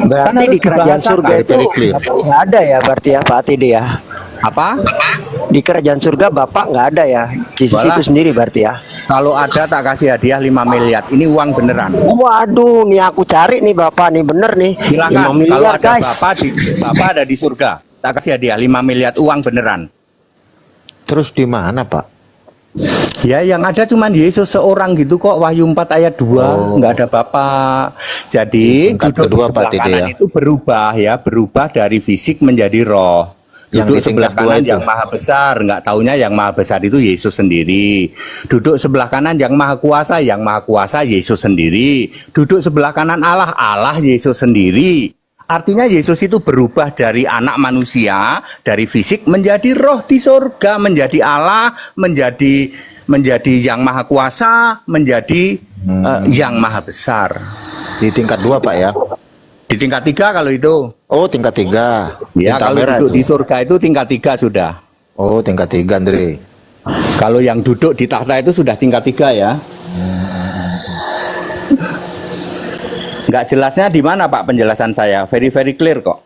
Berarti harus di kerajaan dibahasakan. surga itu Very clear. nggak ada ya berarti ya Pak Atide ya. Apa? Di kerajaan surga Bapak nggak ada ya. Yesus Walah. itu sendiri berarti ya. Kalau ada tak kasih hadiah 5 miliar. Ini uang beneran. Waduh, nih aku cari nih Bapak nih bener nih. 5 Silakan. Kalau miliar ada guys. Bapak ada di surga. Tak kasih hadiah 5 miliar uang beneran. Terus di mana, Pak? Ya yang ada cuman Yesus seorang gitu kok. Wahyu 4 ayat 2 nggak ada Bapak. Jadi Tingkat duduk kedua, di sebelah Pak Tide, kanan ya. itu berubah ya, berubah dari fisik menjadi roh. Yang Duduk di sebelah tingkat dua kanan itu. yang maha besar, nggak taunya yang maha besar itu Yesus sendiri. Duduk sebelah kanan yang maha kuasa Yesus sendiri. Duduk sebelah kanan Allah, Allah Yesus sendiri. Artinya Yesus itu berubah dari anak manusia, dari fisik menjadi roh di surga, menjadi Allah, menjadi yang maha kuasa, menjadi yang maha besar. Di tingkat 2, Pak ya? Di tingkat 3 kalau itu. Oh, tingkat 3. Ya Bintang kalau merah duduk itu. di surga itu tingkat 3 sudah. Oh, tingkat 3, Andre. Kalau yang duduk di tahta itu sudah tingkat 3 ya. Nggak jelasnya di mana Pak penjelasan saya? Very clear kok.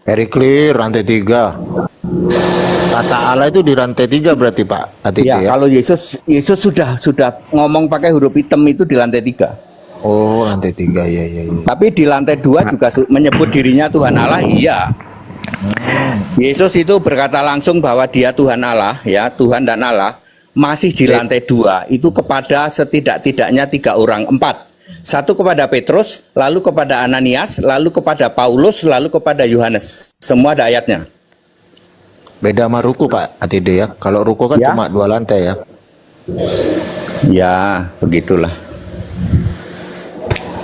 Very clear, rantai 3. Kata Allah itu di rantai 3 berarti, Pak Atide Ya, ya? kalau Yesus sudah ngomong pakai huruf hitam itu di lantai 3. Oh, lantai 3, ya, ya, ya. Tapi di lantai 2 juga menyebut dirinya Tuhan Allah, iya. Yesus itu berkata langsung bahwa dia Tuhan Allah, ya, Tuhan dan Allah. Masih di lantai 2 itu kepada setidak-tidaknya 3 orang, 4. Satu kepada Petrus, lalu kepada Ananias, lalu kepada Paulus, lalu kepada Yohanes. Semua ada ayatnya. Beda sama ruku, Pak Atide ya. Kalau ruku kan Ya. cuma 2 lantai ya. Ya, begitulah.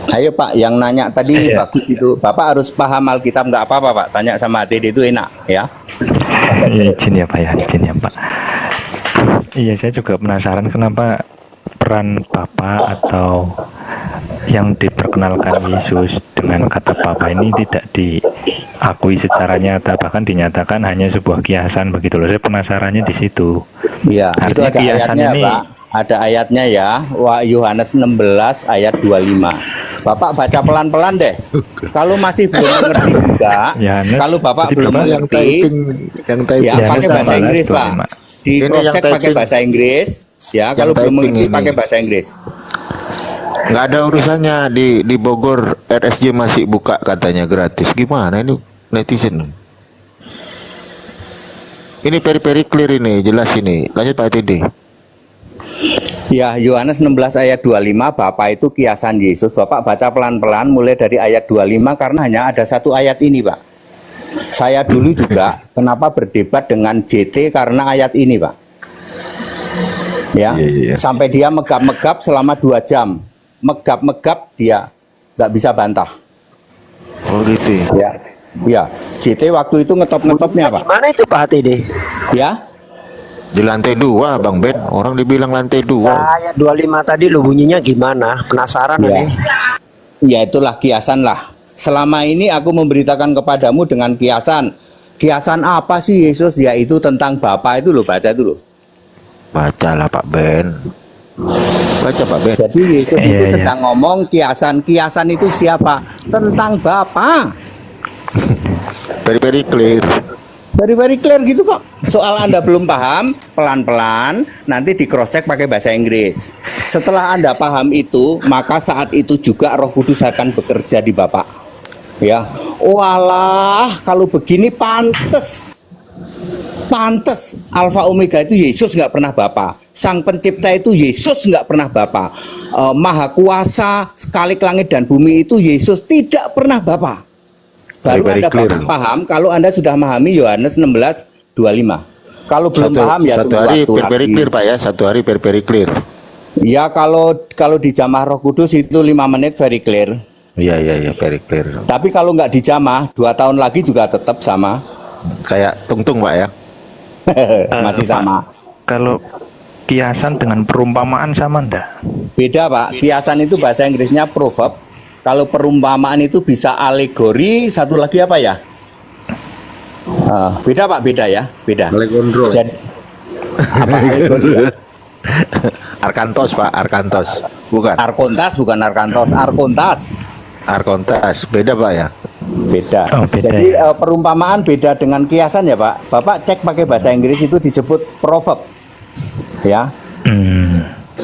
Ayo Pak, yang nanya tadi Iya. bagus itu. Bapak harus paham Alkitab, nggak apa-apa Pak. Tanya sama ATD itu enak ya. Ya, izin ya Pak ya, izin ya Pak. Iya, saya juga penasaran kenapa peran Bapak atau yang diperkenalkan Yesus dengan kata Bapa ini tidak diakui secara nyata, bahkan dinyatakan hanya sebuah kiasan begitu loh. Saya penasarannya di situ. Ya, itu Artinya ada kiasan ayatnya ini- Pak. Ada ayatnya ya. Yohanes 16 ayat 25. Bapak baca pelan-pelan deh. Kalau masih belum mengerti juga, Yohanes, kalau Bapak tadi belum berapa? Yang mengerti, typing, yang typing. ya Yohanes pakai bahasa 16, Inggris Pak. 25. Di Ini cross yang check pakai typing. bahasa Inggris. Ya, kalau belum typing mengerti ini. pakai bahasa Inggris. Nggak ada urusannya di Bogor RSJ masih buka katanya gratis. Gimana ini netizen? Ini very clear ini, jelas ini. Lanjut Pak Atide. Ya, Yohanes 16 ayat 25, Bapak itu kiasan Yesus. Bapak baca pelan-pelan mulai dari ayat 25 karena hanya ada satu ayat ini, Pak. Saya dulu juga kenapa berdebat dengan JT karena ayat ini, Pak. Ya, Iya. sampai dia megap-megap selama 2 jam. Megap-megap dia nggak bisa bantah. Oh gitu. Ya. Ya, JT waktu itu ngetop-ngetopnya, Pak. Gimana itu Pak Atide? Ya. Di lantai 2 Bang Ben. Orang dibilang lantai 2. Nah, ayat 25 tadi lo bunyinya gimana? Penasaran Ya. nih. Ya itulah kiasan lah. Selama ini aku memberitakan kepadamu dengan kiasan. Kiasan apa sih Yesus? Yaitu tentang Bapa itu loh, baca itu loh. Bacalah Pak Ben. Baca Pak Ben. Jadi Yesus Iya, itu iya. sedang ngomong kiasan. Kiasan itu siapa? Tentang Bapa. Very clear. Very clear gitu kok. Soal Anda belum paham, pelan-pelan nanti di cross check pakai bahasa Inggris. Setelah Anda paham itu, maka saat itu juga Roh Kudus akan bekerja di Bapak. Ya. Walah, kalau begini pantes. Pantes Alfa Omega itu Yesus nggak pernah Bapa. Sang pencipta itu Yesus nggak pernah Bapa. Maha kuasa sekali langit dan bumi itu Yesus tidak pernah Bapa. Baru Very Anda clear. paham kalau Anda sudah memahami Yohanes 16:25. Kalau belum paham ya satu tunggu hari waktu very lagi. clear Pak ya. Satu hari very clear. Ya kalau di jamah Roh Kudus itu 5 menit very clear. Iya very clear. Tapi kalau nggak dijamah 2 tahun lagi juga tetap sama. Kayak tungtung Pak ya. Masih Pak, sama. kalau kiasan dengan perumpamaan sama ndak? Beda Pak, kiasan itu bahasa Inggrisnya proverb. Kalau perumpamaan itu bisa alegori, satu lagi apa ya? Beda Pak, beda ya, beda. Alekondro. Jadi, apa alegori ya? Arkantos Pak, Arkantos. Bukan. Arkontas bukan Arkantos, Arkontas. Arkontas. Beda Pak ya? Beda. Oh, beda Jadi ya. perumpamaan beda dengan kiasan ya Pak. Bapak cek pakai bahasa Inggris itu disebut proverb. Ya.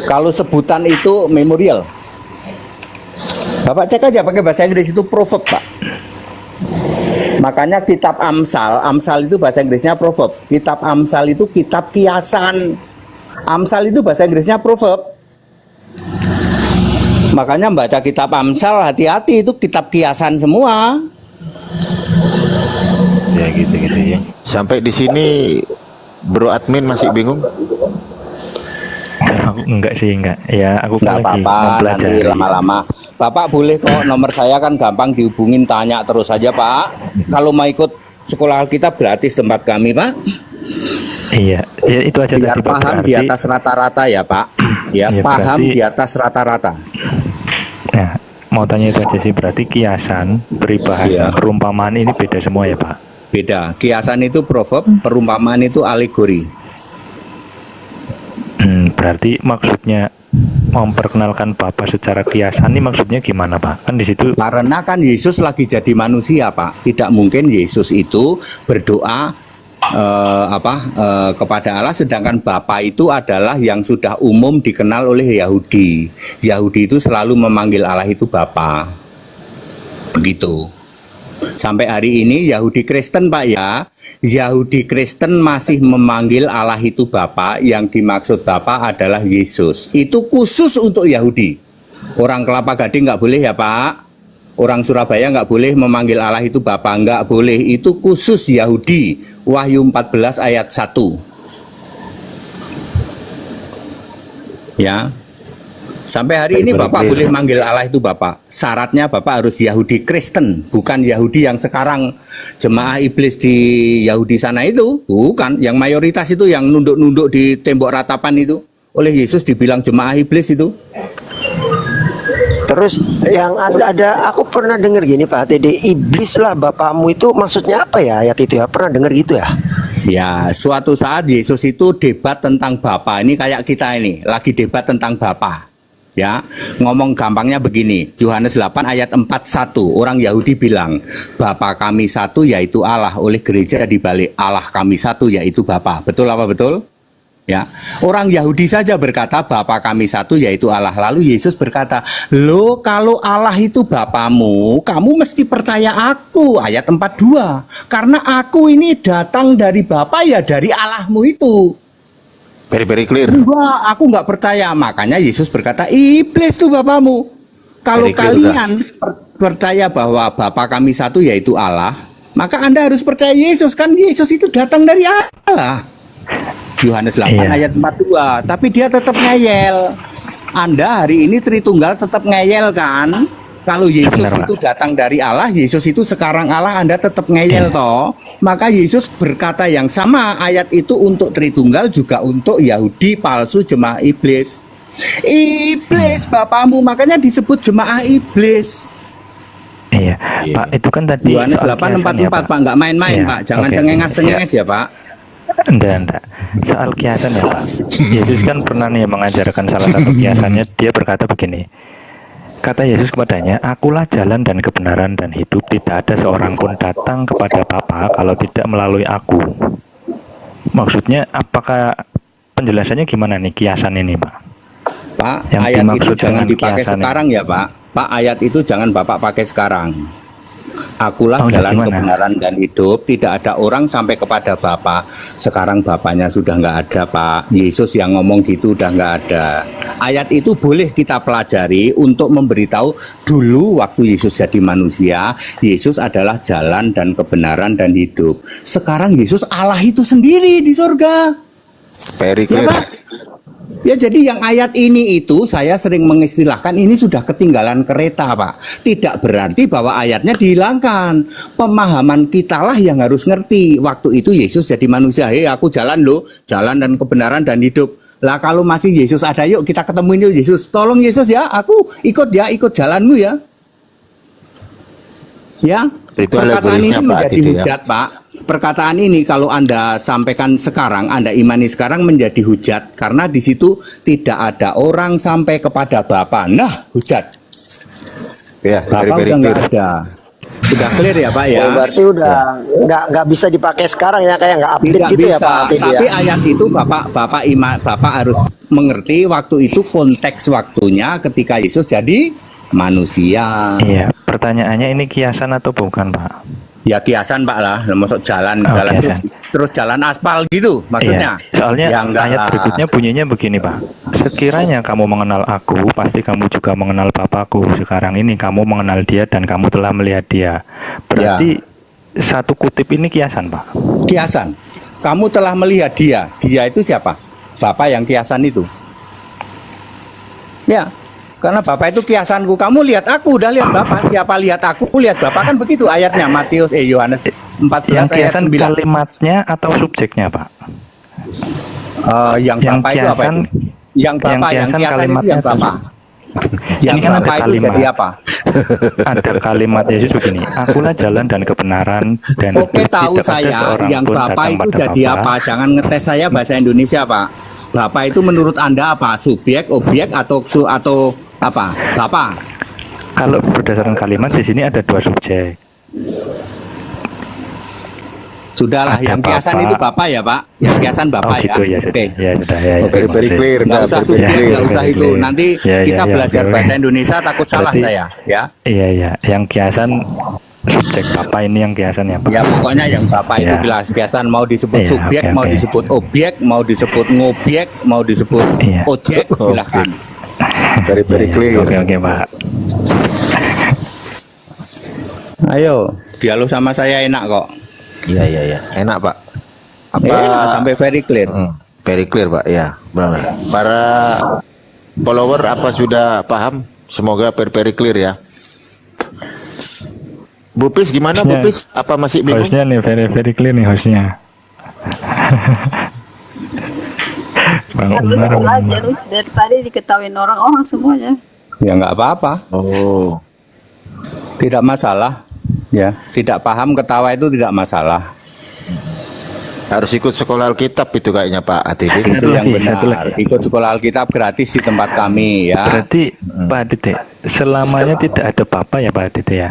Kalau sebutan itu memorial. Bapak cek aja pakai bahasa Inggris itu proverb Pak. Makanya kitab Amsal, Amsal itu bahasa Inggrisnya proverb. Kitab Amsal itu kitab kiasan. Amsal itu bahasa Inggrisnya proverb. Makanya baca kitab Amsal hati-hati, itu kitab kiasan semua. Ya gitu ya. Sampai di sini Bro admin masih bingung? Aku enggak sih, enggak. Ya, aku kan Nggak lagi apa-apa, nanti mempelajari. lama-lama. Bapak boleh kok, nomor saya kan gampang dihubungin, tanya terus aja Pak. Kalau mau ikut sekolah Alkitab gratis tempat kami Pak. Iya, ya itu aja Biar tadi Pak. paham di atas rata-rata ya Pak. Ya, Ya, paham berarti- di atas rata-rata. Nah, mau tanya itu aja sih, berarti kiasan, peribahasa, Iya. perumpamaan ini beda semua ya Pak? Beda. Kiasan itu proverb, perumpamaan itu alegori. Berarti maksudnya memperkenalkan Bapa secara kiasan ini maksudnya gimana Pak? Kan di situ Karena kan Yesus lagi jadi manusia Pak. Tidak mungkin Yesus itu berdoa kepada Allah, sedangkan Bapa itu adalah yang sudah umum dikenal oleh Yahudi. Yahudi itu selalu memanggil Allah itu Bapa. Begitu. Sampai hari ini Yahudi Kristen Pak ya, Yahudi Kristen masih memanggil Allah itu Bapa. Yang dimaksud Bapa adalah Yesus. Itu khusus untuk Yahudi. Orang Kelapa Gading nggak boleh ya Pak. Orang Surabaya nggak boleh memanggil Allah itu Bapa, nggak boleh. Itu khusus Yahudi. Wahyu 14 ayat 1. Ya. Sampai hari ini Bapak boleh manggil Allah itu Bapak. Syaratnya Bapak harus Yahudi Kristen, bukan Yahudi yang sekarang jemaah iblis di Yahudi sana itu. Bukan, yang mayoritas itu yang nunduk-nunduk di tembok ratapan itu. Oleh Yesus dibilang jemaah iblis itu. Terus yang ada aku pernah dengar gini Pak TD, iblis lah bapakmu itu maksudnya apa ya ayat itu ya? Pernah dengar gitu ya? Ya, suatu saat Yesus itu debat tentang Bapa. Ini kayak kita ini, lagi debat tentang Bapa. Ya, ngomong gampangnya begini, Yohanes 8 ayat 41, orang Yahudi bilang, Bapa kami satu yaitu Allah, oleh gereja dibalik Allah kami satu yaitu Bapa. Betul apa betul? Ya, orang Yahudi saja berkata Bapa kami satu yaitu Allah. Lalu Yesus berkata, "Loh, kalau Allah itu Bapamu, kamu mesti percaya aku." Ayat 42. Karena aku ini datang dari Bapa ya dari Allahmu itu. Very clear. Wah, aku nggak percaya. Makanya Yesus berkata, "Iblis tuh Bapamu." Kalau Very clear, kalian percaya bahwa Bapa kami satu yaitu Allah, maka Anda harus percaya Yesus. Kan Yesus itu datang dari Allah. Yohanes 8 Iya. ayat 42. Tapi dia tetap ngeyel. Anda hari ini Tritunggal tetap ngeyel kan? Kalau Yesus Benar, Pak. itu datang dari Allah, Yesus itu sekarang Allah, Anda tetap ngeyel toh. Maka Yesus berkata yang sama, ayat itu untuk Tritunggal juga untuk Yahudi palsu jemaah iblis. Iblis Bapamu, makanya disebut jemaah iblis. iya. Pak, itu kan tadi Yohanes soal 8:44 kiasan ya, Pak, nggak main-main Iya, Pak. Jangan oke. cengenges-cengenges ya Pak. Enggak. Soal kiasan ya Pak. Yesus kan pernah nih mengajarkan salah satu kiasannya. Dia berkata begini. Kata Yesus kepadanya, "Akulah jalan dan kebenaran dan hidup. Tidak ada seorang pun datang kepada Bapa kalau tidak melalui aku." Maksudnya apakah penjelasannya gimana nih kiasan ini Pak? Pak, Yang ayat itu dimaksud jangan dengan dipakai kiasan sekarang ya Pak. Pak, ayat itu jangan Bapak pakai sekarang. Akulah Oh, jalan gimana? kebenaran dan hidup. Tidak ada orang sampai kepada Bapa. Sekarang Bapaknya sudah nggak ada Pak. Yesus yang ngomong gitu udah nggak ada. Ayat itu boleh kita pelajari untuk memberitahu dulu waktu Yesus jadi manusia, Yesus adalah jalan dan kebenaran dan hidup. Sekarang Yesus Allah itu sendiri di surga. Very Ya clear. Pak? Ya jadi yang ayat ini itu saya sering mengistilahkan ini sudah ketinggalan kereta Pak. Tidak berarti bahwa ayatnya dihilangkan. Pemahaman kitalah yang harus ngerti. Waktu itu Yesus jadi manusia. Hei aku jalan loh. Jalan dan kebenaran dan hidup. Lah kalau masih Yesus ada yuk kita ketemuin yuk Yesus. Tolong Yesus ya aku ikut ya ikut jalanmu ya. Ya Itu perkataan ini alegorinya, Pak, menjadi gitu ya. hujat Pak. Perkataan ini kalau Anda sampaikan sekarang, Anda imani sekarang menjadi hujat karena di situ tidak ada orang sampai kepada Bapa. Nah, hujat. Ya, very, Bapa very udah nggak clear. ada. Sudah clear ya Pak ya? Oh, berarti udah nggak bisa dipakai sekarang ya, kayak nggak update Tidak gitu ya bisa. Pak Teddy ya. Tapi ayat itu Bapak harus mengerti waktu itu konteks waktunya ketika Yesus jadi manusia. Iya, pertanyaannya ini kiasan atau bukan, Pak? Ya kiasan Pak lah, masuk jalan Oh, jalan kiasan. terus jalan aspal gitu maksudnya. Iya, soalnya Ya, enggak ayat lah. berikutnya bunyinya begini, Pak. Sekiranya kamu mengenal aku, pasti kamu juga mengenal Bapakku. Sekarang ini kamu mengenal dia dan kamu telah melihat dia. Berarti satu kutip ini kiasan, Pak. Kiasan. Kamu telah melihat dia. Dia itu siapa? Bapak yang kiasan itu. Ya. Karena Bapak itu kiasanku. Kamu lihat aku, udah lihat Bapak. Siapa lihat aku, lihat Bapak, kan begitu ayatnya Matius Yohanes 14 Yang ayat kiasan 9. kalimatnya atau subjeknya, Pak? Yang Bapak itu apa kiasan- itu? Yang Bapak, yang kiasan kiasan itu kalimatnya yang Bapak. Yang Ini kan ada Bapak itu kalimat. jadi apa? Ada kalimat Yesus begini, akulah jalan dan kebenaran dan Oke, tahu tidak ada saya seorang yang pun Bapak datang itu pada jadi Bapa. apa? Jangan ngetes saya bahasa Indonesia, Pak. Bapak itu menurut Anda apa? Subjek, objek atau apa? Bapak. Kalau berdasarkan kalimat di sini ada dua subjek. Sudahlah, Ada yang kiasan Bapak. itu Bapak ya, Pak. Yang kiasan Bapak Oh gitu ya, sudah. Oke. Ya sudah ya. ya. Very, very clear. Nggak usah Very subjek, clear. nggak usah Very itu. clear. Nanti Ya, kita ya, belajar oke, oke. bahasa Indonesia takut salah Berarti- saya, ya. Iya iya, yang kiasan subjek Bapak ini yang kiasan ya Pak. Ya pokoknya yang Bapak itu Ya. jelas kiasan mau disebut Iya, subjek, oke, mau oke. disebut objek, mau disebut ngobjek, mau disebut Iya. ojek, silahkan. Very, very Iya, clear. Oke oke Pak. Ayo, dialog sama saya enak kok. Iya, iya, iya. Enak, Pak. Apa Enak, sampai very clear. Very clear, Pak. Ya, benar. Para follower apa sudah paham? Semoga very, very clear ya. Bu Pis gimana Bu Hostnya- Pis? Apa masih bingung? Hostnya nih very clear nih hostnya. Bang Umar. belajar dari tadi diketahuin orang semuanya. Ya nggak apa-apa, Oh, tidak masalah. Ya, tidak paham ketawa itu tidak masalah. harus ikut sekolah Alkitab itu kayaknya Pak ATD. Itu yang lagi, satu benar. lagi. Ikut sekolah Alkitab gratis di tempat kami ya. Berarti Pak Adite selamanya tidak ada Bapak ya Pak Adite ya?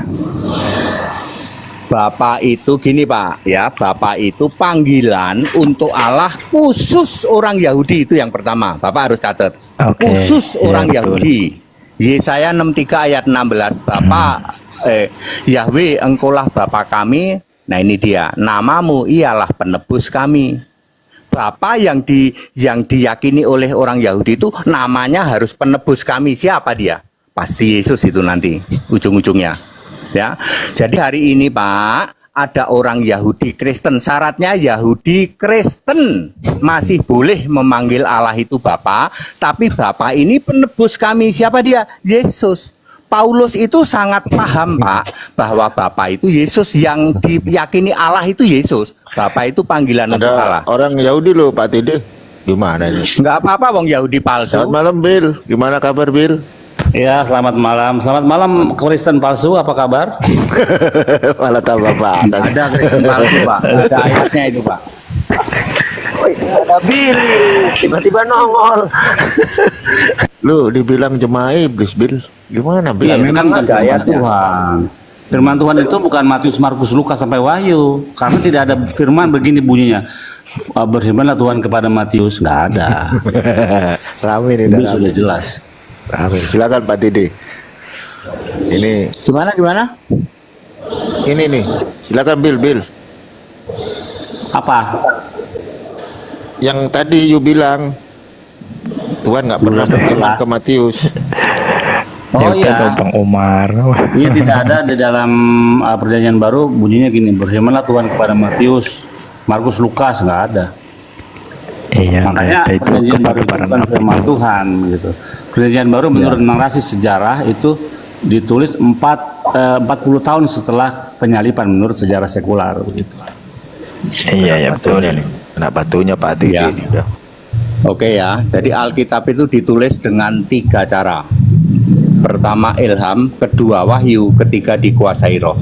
Bapak itu gini Pak, ya Bapak itu panggilan untuk Allah khusus orang Yahudi itu yang pertama. Bapak harus catat. Oke, Khusus iya, orang betul. Yahudi. Yesaya 63 ayat 16. Bapak Yahweh engkaulah Bapa kami. Nah ini dia, namamu ialah penebus kami. Bapa yang diyakini oleh orang Yahudi itu namanya harus penebus kami. Siapa dia? Pasti Yesus itu nanti ujung-ujungnya. Ya. Jadi hari ini Pak, ada orang Yahudi Kristen. Syaratnya Yahudi Kristen masih boleh memanggil Allah itu Bapa, tapi Bapa ini penebus kami. Siapa dia? Yesus. Paulus itu sangat paham Pak bahwa Bapa itu Yesus, yang diyakini Allah itu Yesus. Bapa itu panggilan untuk Allah. Ada orang Yahudi loh Pak ATD. Gimana ini? Enggak apa-apa wong Yahudi palsu. Selamat malam Bill. Gimana kabar Bill? Ya, selamat malam. Selamat malam Kristen palsu, apa kabar? Malah tambah panas. Ada Kristen palsu Pak. Ada ayatnya itu Pak. Wih, ada Billy tiba-tiba nongol. Lu dibilang jemaah iblis Bill. Gimana Iya, Bill? itu kan bukan ada firman ayatnya. Tuhan. Firman Tuhan itu bukan Matius, Markus, Lukas sampai Wahyu. Karena tidak ada firman begini bunyinya. Berfirmanlah Tuhan kepada Matius, nggak ada. Rame nih Itu dah, sudah rame. jelas. Rame. Silakan Pak Dede. Ini Gimana? nih. Silakan Bill. Apa? Yang tadi you bilang Tuhan nggak pernah berfirman ke Matius. Oh Ya udah iya. dong, Bang Umar. Iya, tidak ada di dalam perjanjian baru bunyinya gini. Berfirmanlah Tuhan kepada Matius, Markus, Lukas, nggak ada. Iya, Makanya ada itu perjanjian baru itu kebaran bukan apa firman itu. Tuhan gitu. Perjanjian baru menurut narasi sejarah itu ditulis 40 tahun setelah penyaliban menurut sejarah sekular begitu. Iya, ya betul. Batunya nih. Kena batunya Pak Tidi Ya. nih. Udah. Oke ya, jadi Alkitab itu ditulis dengan 3 cara. Pertama ilham, kedua wahyu, ketiga dikuasai roh.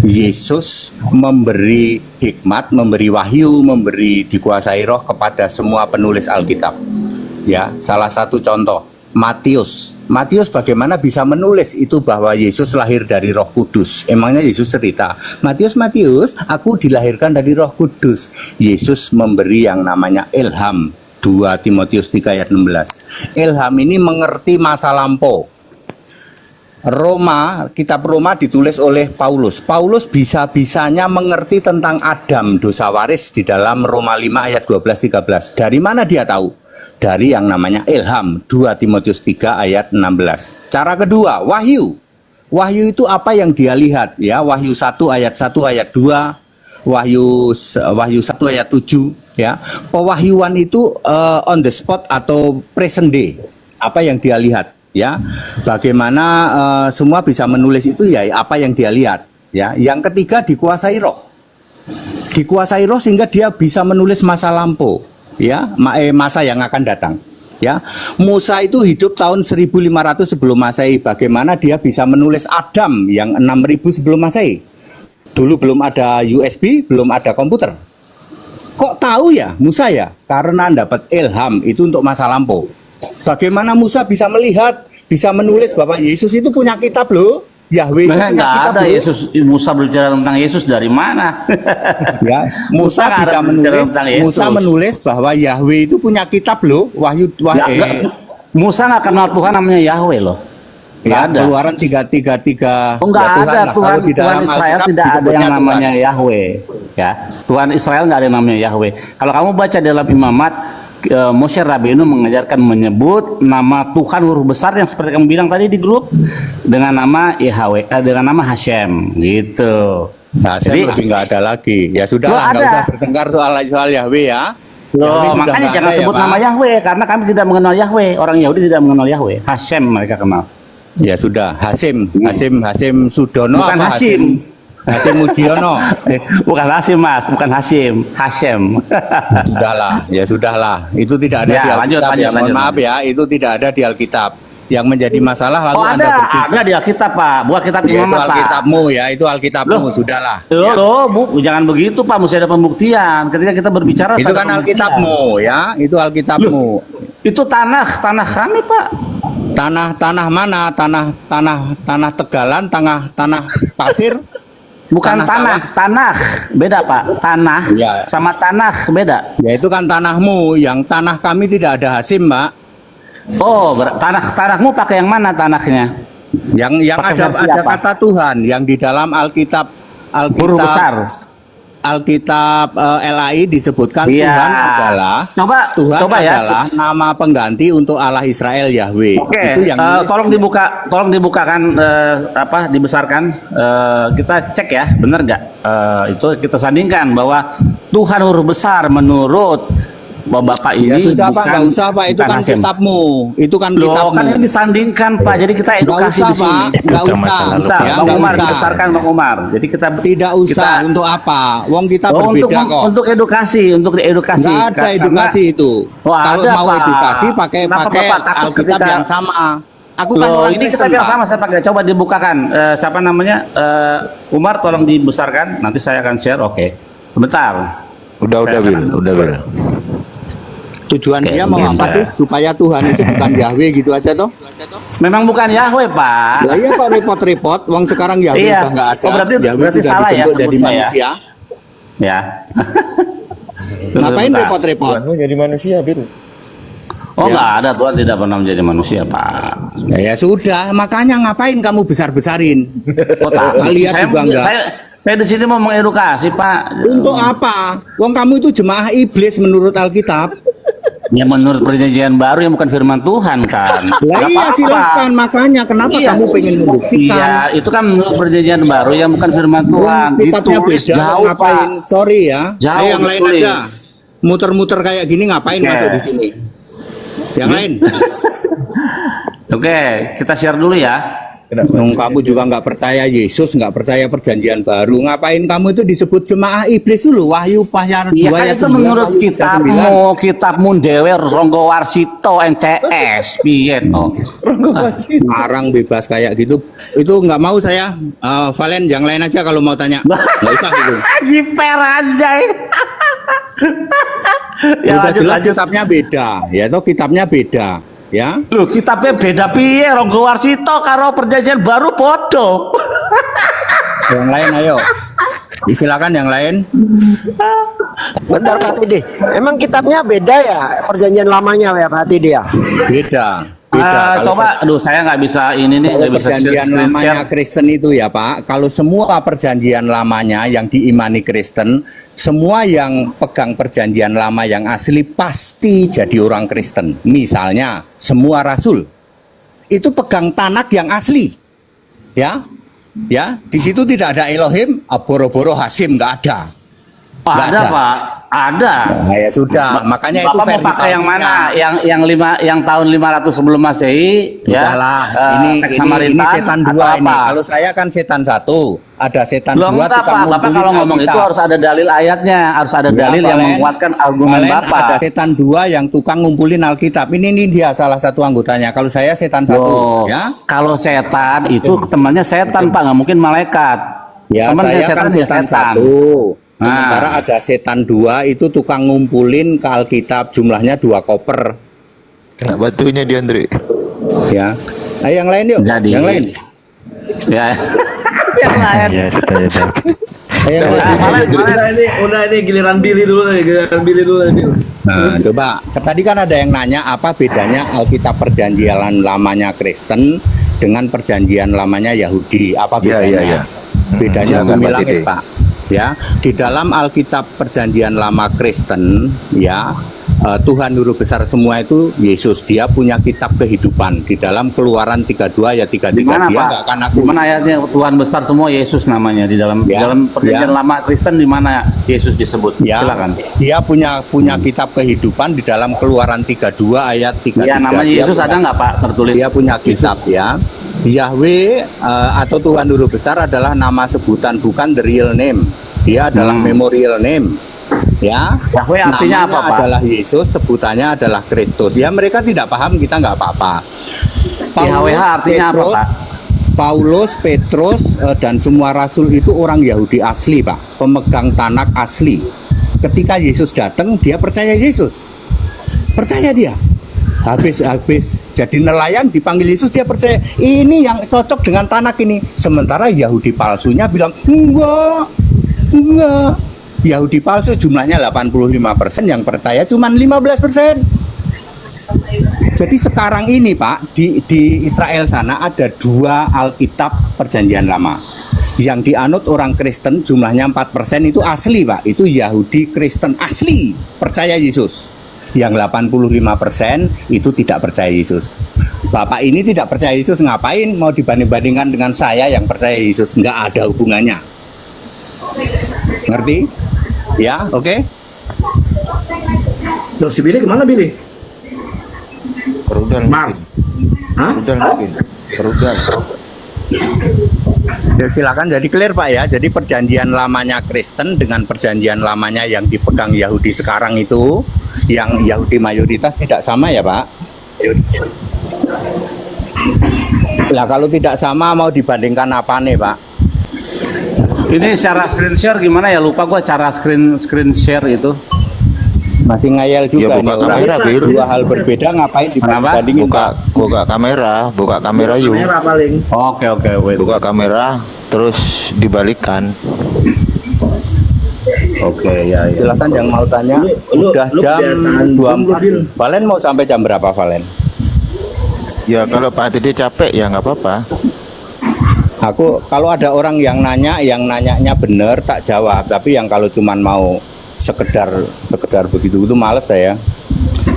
Yesus memberi hikmat, memberi wahyu, memberi dikuasai roh kepada semua penulis Alkitab. Ya, salah satu contoh Matius. Matius bagaimana bisa menulis itu bahwa Yesus lahir dari Roh Kudus? Emangnya Yesus cerita, Matius, aku dilahirkan dari Roh Kudus. Yesus memberi yang namanya ilham. 2 Timotius 3 ayat 16. Ilham ini mengerti masa lampau. Kitab Roma ditulis oleh Paulus. Paulus bisa-bisanya mengerti tentang Adam, dosa waris di dalam Roma 5 ayat 12-13. Dari mana dia tahu? Dari yang namanya ilham, 2 Timotius 3 ayat 16. Cara kedua, wahyu. Wahyu itu apa yang dia lihat? Ya, Wahyu 1 ayat 1 ayat 2, Wahyu 1 ayat 7, ya. Pewahyuan itu on the spot atau present day. Apa yang dia lihat, ya. Bagaimana semua bisa menulis itu ya apa yang dia lihat, ya. Yang ketiga dikuasai roh. Dikuasai roh sehingga dia bisa menulis masa lampau, ya, masa yang akan datang. Ya, Musa itu hidup tahun 1500 sebelum Masehi. Bagaimana dia bisa menulis Adam yang 6000 sebelum Masehi? Dulu belum ada USB, belum ada komputer. Kok tahu ya Musa ya? Karena dapat ilham itu untuk masa lampau. Bagaimana Musa bisa melihat, bisa menulis bahwa Yesus itu punya kitab loh. Yahweh itu Nah, punya nggak kitab ada loh. Yesus, Musa berbicara tentang Yesus dari mana? Ya, Musa nggak bisa ada berbicara menulis, tentang Yesus. Musa menulis bahwa Yahweh itu punya kitab loh. Ya, Musa nggak kenal Tuhan namanya Yahweh loh. Nggak Ya, ada. Keluaran 3:3. Oh, nggak Ya, ada lah. Tuhan, Kalau di Tuhan dalam Israel Alkitab tidak ada disebutnya yang Tuhan. namanya Yahweh, ya. Tuhan Israel nggak ada yang namanya Yahweh. Kalau kamu baca dalam Imamat, Moshe Rabbeinu mengajarkan menyebut nama Tuhan huruf besar yang seperti kamu bilang tadi di grup dengan nama Yahweh, dengan nama Hashem, gitu. Nah, saya lebih nggak ada lagi. Ya sudahlah, nggak ada. usah bertengkar soal Yahweh ya. Loh, Yahweh sudah makanya nggak jangan ada ya, sebut Pak. nama Yahweh karena kami tidak mengenal Yahweh. Orang Yahudi tidak mengenal Yahweh. Hashem mereka kenal. Ya sudah, Hasim Sudono Bukan apa Hasim. Hasim Mujiono. Bukan Hasim, Mas, bukan Hasim, Hashem. Ya sudahlah. Itu tidak ada Ya, di lanjut, Alkitab. lanjut, Ya, mohon lanjut, maaf ya, itu tidak ada di Alkitab. Yang menjadi masalah lalu Oh, Anda berpikir. ada di Alkitab, Pak. Bukan kitab Ya, itu Imamat, Pak. Alkitabmu ya, itu Alkitabmu, Loh. sudahlah. Loh, Bu, jangan begitu, Pak. Mesti ada pembuktian. Ketika kita berbicara Itu harus ada kan pembuktian. Alkitabmu ya, itu Alkitabmu. Itu tanah kami, Pak. Tanah mana? Tanah tegalan, tanah pasir. Bukan tanah. Beda, Pak. Tanah Ya. sama tanah beda. Ya itu kan tanahmu, yang tanah kami tidak ada Hasim, Mbak. Oh, tanahmu pakai yang mana tanahnya? Yang Pakai ada versi ada apa? kata Tuhan yang di dalam Huruf besar. Alkitab LAI disebutkan Iya. Tuhan adalah Coba ya. adalah nama pengganti untuk Allah Israel Yahweh. Oke, Itu yang nulis. tolong dibukakan dibesarkan. Kita cek ya, benar nggak? Itu kita sandingkan bahwa Tuhan huruf besar menurut Bapak ini Ya sudah Pak, nggak usah Pak, itu bukan kan Hashem. kitabmu. Itu kan Loh, kitabmu. kan ini disandingkan Pak. Jadi kita Nggak edukasi usah di sini. Pak, nggak Itu usah. masa lalu, Bisa, Ya, Bang nggak Umar usah. dibesarkan Bang Umar. Jadi kita Tidak usah untuk apa? Wong kita berbeda kok. untuk edukasi, untuk diedukasi. Nggak ada Karena- edukasi itu. Oh, Kalau ada, mau Pak. edukasi pakai Kenapa Bapak takut Alkitab ketika- yang sama. Aku kan Loh, orang ini Kristen, kitab yang Pak. sama saya pakai. Coba dibukakan. Siapa namanya? Umar, tolong dibesarkan. Nanti saya akan share. Oke. Sebentar. Udah Will. Tujuan Oke, dia mau apa Bunda. sih? Supaya Tuhan itu bukan Yahweh gitu aja toh? Memang bukan Yahweh, Pak. Lah iya Pak, repot-repot. Wong sekarang Yahweh Iya. udah nggak ada. Oh, berarti Yahweh sudah salah ya dibentuk jadi sebutnya ya? manusia. Ya. Ngapain Sebentar. repot-repot? jadi manusia, Bil. Oh, Ya. nggak ada. Tuhan tidak pernah menjadi manusia, Pak. Ya sudah, makanya ngapain kamu besar-besarin? Oh, tak. Lihat juga enggak. Saya di sini mau mengedukasi, Pak. Untuk apa? Wong kamu itu jemaah iblis menurut Alkitab. Ya menurut perjanjian baru yang bukan firman Tuhan kan. Lah Nggak iya apa-apa. silahkan, makanya kenapa Iya. kamu pengen membuktikan? Iya, itu kan menurut perjanjian baru yang bukan firman Tuhan. Kitabnya Ditulis beda, jauh, ngapain? Pak. Sorry ya. Jauh Ayo yang lain ditulis. aja. muter-muter kayak gini ngapain Oke. masuk di sini? Yang lain? Oke, kita share dulu ya. Kamu juga nggak percaya Yesus, nggak percaya perjanjian baru. Ngapain kamu itu disebut jemaah iblis dulu? Wahyu pasal 2 Iya kan ayat itu 9, menurut Wahyu 9. kitabmu dewe Ronggo Warsito NCS piye to. Arang bebas kayak gitu, itu nggak mau saya. Valen, yang lain aja kalau mau tanya. Nggak usah itu. Jiper anjay. Ya Udah lanjut jelas lanjut. kitabnya beda, ya toh kitabnya beda, ya. Loh, kitabnya beda piye Ronggo Warsito karo perjanjian baru podo. Yang lain ayo. Silakan yang lain. Bentar Pak Tidi, emang kitabnya beda ya perjanjian lamanya ya Pak Tidi ya? Beda. Kalau Coba, aduh saya nggak bisa ini nih, Kalau nggak bisa perjanjian screen lamanya share. Kristen itu ya Pak, kalau semua perjanjian lamanya yang diimani Kristen, semua yang pegang perjanjian lama yang asli pasti jadi orang Kristen. Misalnya semua rasul itu pegang Tanak yang asli, ya, di situ tidak ada Elohim, boro-boro Hasim nggak ada. Oh, Nggak ada ada. Pak, ada. Nah, ya sudah, makanya itu Bapak mau versi pakai yang palsunya. mana? Yang tahun 500 sebelum Masehi ya. Sudahlah, Teks ini Samaritan setan atau dua ini. apa? Kalau saya kan setan satu, ada setan Belum dua enggak tukang Pak, Bapak ngumpulin kalau ngomong itu Alkitab. harus ada dalil ayatnya, harus ada Ya, dalil yang Valen. menguatkan argumen Valen, Bapak. ada setan dua yang tukang ngumpulin Alkitab. Ini dia salah satu anggotanya. Kalau saya setan Loh, satu, ya. kalau setan itu temannya setan Pak, nggak mungkin malaikat. Ya, Temannya saya kan ya setan satu. Nah. Sementara ada setan dua itu tukang ngumpulin ke Alkitab, jumlahnya 2 koper. Nah, batunya di Andre. Ya. Ayo yang lain yuk. Jadi, yang lain. Ya. Yang lain. Ya sudah. Ayo yang lain. Udah ini giliran Billy dulu nih, giliran Billy dulu nih. Bill. Nah, coba tadi kan ada yang nanya apa bedanya Alkitab perjanjian lamanya Kristen dengan perjanjian lamanya Yahudi. Apa Ya, bedanya? ya. Bedanya Silakan, Bumi Pak Langit, Dede. Pak. Ya, di dalam Alkitab perjanjian lama Kristen, ya, Tuhan Guru Besar semua itu Yesus. Dia punya kitab kehidupan di dalam Keluaran 32 ayat 33. Di mana Dia Pak? nggak akan Di akui. mana ayatnya Tuhan besar semua Yesus namanya di dalam Ya, perjanjian ya. lama Kristen di mana Yesus disebut? Ya, Silakan. dia punya kitab kehidupan di dalam Keluaran 32 ayat 33. Ya namanya Dia Yesus punya- ada nggak Pak tertulis? Dia punya kitab ya. Yahweh atau Tuhan Guru Besar adalah nama sebutan, bukan the real name. Dia adalah memorial name. Ya. Yahweh artinya Namanya apa, Pak? adalah Yesus, sebutannya adalah Kristus. Ya mereka tidak paham, kita nggak apa-apa. YHWH artinya apa, Pak? Paulus, Petrus, dan semua rasul itu orang Yahudi asli, Pak. Pemegang Tanak asli. Ketika Yesus datang, dia percaya Yesus. Percaya dia. Habis jadi nelayan dipanggil Yesus, dia percaya ini yang cocok dengan Tanak ini. Sementara Yahudi palsunya bilang enggak. Yahudi palsu jumlahnya 85%, yang percaya cuma 15%. Jadi sekarang ini Pak, di Israel sana ada 2 Alkitab perjanjian lama. Yang dianut orang Kristen jumlahnya 4% itu asli Pak. Itu Yahudi Kristen asli percaya Yesus. Yang 85% itu tidak percaya Yesus. Bapak ini tidak percaya Yesus, ngapain mau dibanding-bandingkan dengan saya yang percaya Yesus? Nggak ada hubungannya. Ngerti? Ya, oke? Loh, si Billy kemana Billy? Perudal Mar. Hah? Perudal. Ya, silakan, jadi clear Pak ya. Jadi perjanjian lamanya Kristen dengan perjanjian lamanya yang dipegang Yahudi sekarang itu, yang Yahudi mayoritas tidak sama ya Pak. Lah kalau tidak sama mau dibandingkan apa nih Pak? Ini cara screen share gimana ya? Lupa gua cara screen share itu. Masih ngayal juga Ya, nih buka orang. kamera, Bil. Dua hal berbeda ngapain dibandingin Pak? Buka kamera yuk. Merah paling. Oke, wait. Buka kamera terus dibalikkan. Oke, ya. Silakan yang mau tanya. Lu Udah jam kebiasaan Zoom lu, Bil. 24. Valen mau sampai jam berapa Valen? Ya kalau Pak Dede capek ya nggak apa-apa. Aku kalau ada orang yang nanyanya bener tak jawab, tapi yang kalau cuman mau sekedar begitu itu males saya.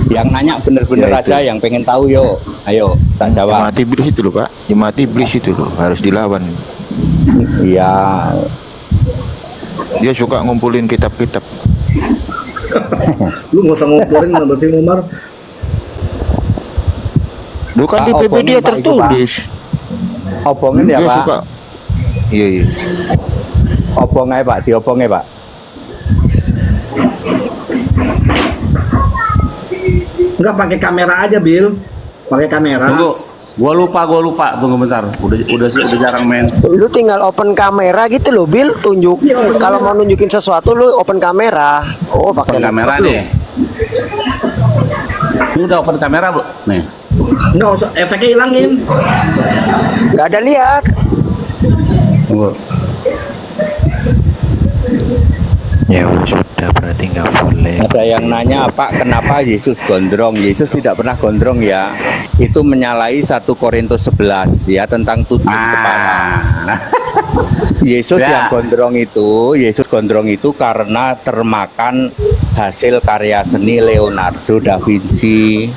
Yang nanya bener-bener Ya, itu. aja, yang pengen tahu yo, ayo tak jawab. Jemaat iblis itu loh Pak. Jemaat iblis itu loh harus dilawan. Iya, Dia suka ngumpulin kitab-kitab. Lu nggak usah ngomporin menurut si Umar. Bukan Pak, di PPD opongin, Pak, tertulis. Obongin ya Dia Pak. suka. Iya, iya. Obong aja Pak, diobongnya Pak. Enggak pakai kamera aja, Bill. Pakai kamera. Tunggu, gua lupa. Tunggu bentar. Udah jarang main. Lu tinggal open kamera gitu loh, Bill. Tunjuk. Kalau mau nunjukin sesuatu lu open kamera. Oh, pakai Open kamera laptop lu. nih. Ini udah open kamera, Bu. Nih. Enggak usah efeknya hilangin. Nggak ada lihat. Tunggu. Ya sudah, berarti nggak boleh. Ada yang nanya Pak, kenapa Yesus gondrong? Yesus tidak pernah gondrong ya. Itu menyalahi 1 Korintus 11 ya tentang tutup kepala. Yesus Ya. Yesus gondrong itu karena termakan hasil karya seni Leonardo da Vinci.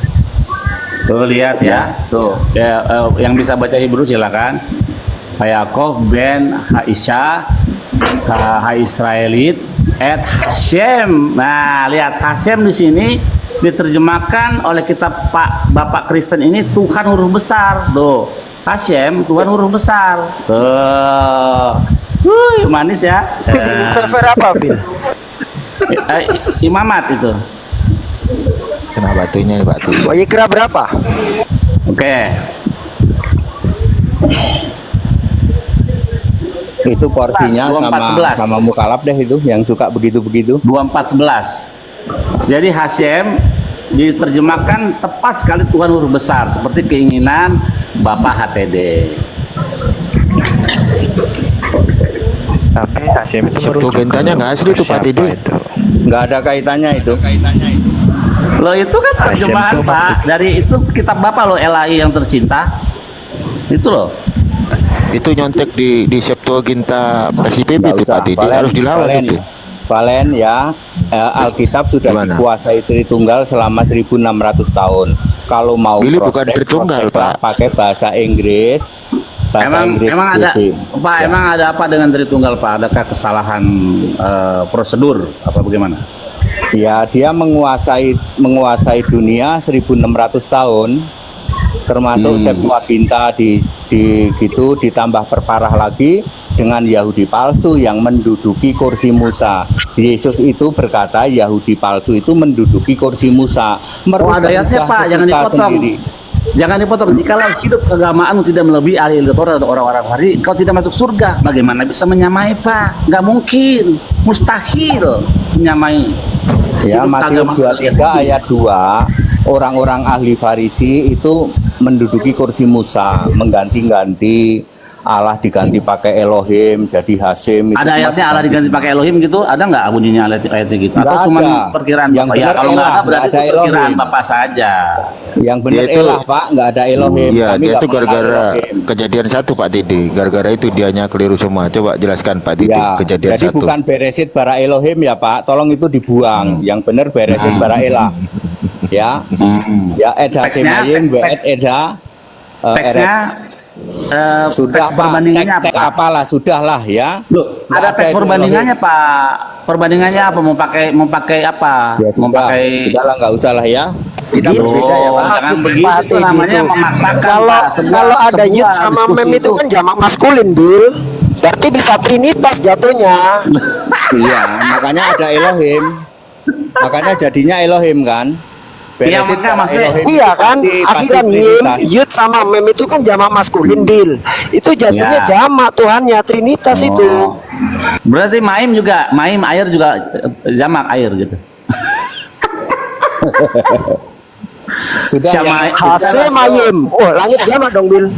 Tuh lihat ya. Tuh. Ya, yang bisa baca Hebrew silakan. Hayakov ben Haisha Israelit et Hashem. Nah, lihat Hashem di sini diterjemahkan oleh kitab Bapak Kristen ini Tuhan huruf besar. Tuh. Hashem Tuhan huruf besar. Tuh. Manis ya. Server apa, Bill? Imamat itu. Kena batunya nih, batu. Oh, Ikra berapa? Oke. Itu porsinya 24, 11. sama mukalaf deh itu yang suka begitu-begitu. 24:11. Jadi Hashem diterjemahkan tepat sekali Tuhan huruf besar seperti keinginan Bapak HTD. Tapi Hashem itu Septuagintanya nggak asli tuh, Pak Didi. Itu. Nggak ada kaitannya itu. Loh itu kan Hashem terjemahan itu Pak dari itu kitab Bapak loh, Elai yang tercinta. Itu loh. Itu nyontek di Septuaginta PSIPB Nggak itu, usah. Pak Didi. Harus dilawan Valen, itu. Valen ya, Alkitab sudah Gimana? dikuasai Tritunggal selama 1600 tahun. Kalau mau Billy bukan Tritunggal, proseslah Pak. pakai bahasa Inggris. Emang ada BB. Pak, Ya. emang ada apa dengan Tritunggal Pak? Adakah kesalahan prosedur apa bagaimana? Ya, dia menguasai dunia 1600 tahun. Termasuk Septuaginta di gitu ditambah perparah lagi dengan Yahudi palsu yang menduduki kursi Musa. Yesus itu berkata Yahudi palsu itu menduduki kursi Musa. Oh, ada ayatnya Pak, jangan sesuka dipotong. sendiri. Jangan dipotong. Jikalau hidup keagamaanmu tidak melebihi ahli Torah dan orang-orang Farisi, kau tidak masuk surga. Bagaimana bisa menyamai Pak? Nggak mungkin, mustahil menyamai. Ya, Hidup Matius keagamaan 23 ayat 2, orang-orang ahli Farisi itu menduduki kursi Musa, mengganti-ganti Allah diganti pakai Elohim, jadi Hasim. Itu Ada semua ayatnya Allah diganti pakai Elohim gitu? Ada nggak bunyinya ayatnya gitu? Nggak Atau cuma ada. perkiraan Yang Bapak? Ya benar kalau nggak Elah, ada berarti nggak ada itu perkiraan Elohim. Bapak saja. Yang benar Dia itu- Elah, Pak, nggak ada Elohim. Iya, Kami dia nggak itu mengenal gara-gara Elohim. kejadian 1, Pak Didi. Gara-gara itu dianya keliru semua. Coba jelaskan, Pak Didi, Ya, kejadian jadi 1. bukan Beresit bara Elohim ya Pak, tolong itu dibuang. Yang benar Beresit bara Elah. Ya, ya Edha Teksnya, Semayim, teks- Edha. Teksnya Sudah teks Pak, perbandingannya tek apa? apalah, sudahlah ya. Loh, Nggak ada teks itu perbandingannya Pak. Perbandingannya apa? Mau pakai apa? Ya Mau sudah, pakai sudahlah nggak usah lah ya. Kita Gitu. berbeda ya Pak. Jangan Maksud begitu, Pak itu Teddy namanya itu. memaksakan Kalau Pak. kalau ada youth sama mem itu kan jamak maskulin, Bill. Berarti bisa trinitas jatuhnya. Iya, makanya ada Elohim. Makanya jadinya Elohim kan. Iya, Beresit makanya bara maksudnya- Elohim Iya kan, pasti akhiran mim, Trinitas. youth sama mem itu kan jamak maskulin, Bill. Itu jatuhnya Ya. jamak Tuhannya trinitas itu. Oh. Berarti maim juga, maim air juga jamak air gitu. Sudah Sama- ya. Hase mayem. Oh, langit jamak dong, Bill.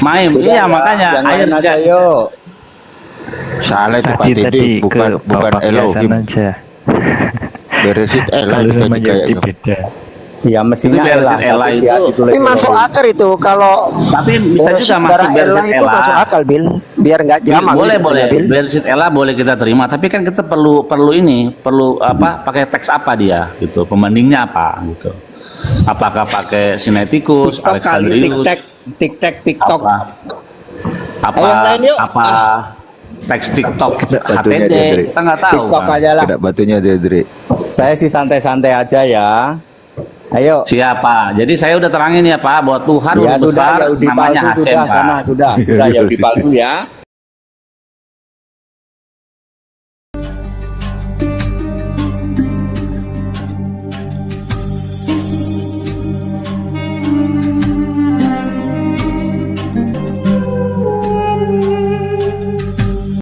Maim, Sudah, iya ya. makanya Yang air lain juga. aja yuk. Salah itu, Pak Tadi Didi. Bukan Bapak Elohim. Yasan aja. Beresit Elah Kalau itu sama tadi Yahudi kayaknya. beda. Ya mestinya Itu Beresit Elah, Elah tapi dia itu- ditulis Ini masuk Elohim. akar itu kalau Tapi bisa juga masuk darah Beresit Elah itu Elah. masuk akal, Bill. Biar nggak jamak. Boleh gitu, boleh Bill. Beresit Elah boleh kita terima, tapi kan kita perlu ini perlu apa, pakai teks apa dia gitu, pembandingnya apa gitu, apakah pakai Sinaiticus, TikTok kali, Alexandrius, TikTok, TikTok, TikTok. apa Ayo, yang lain yuk. apa teks TikTok batunya HTD, dia, Dri. kita nggak tahu. TikTok Kan. aja lah. Kena batunya dia, Dri. Saya sih santai-santai aja ya. Ayo. Siapa? Jadi saya udah terangin ya Pak bahwa Tuhan Ya huruf sudah, besar Yahudi namanya palsu Hasem sudah Pak. sana sudah Yahudi palsu ya.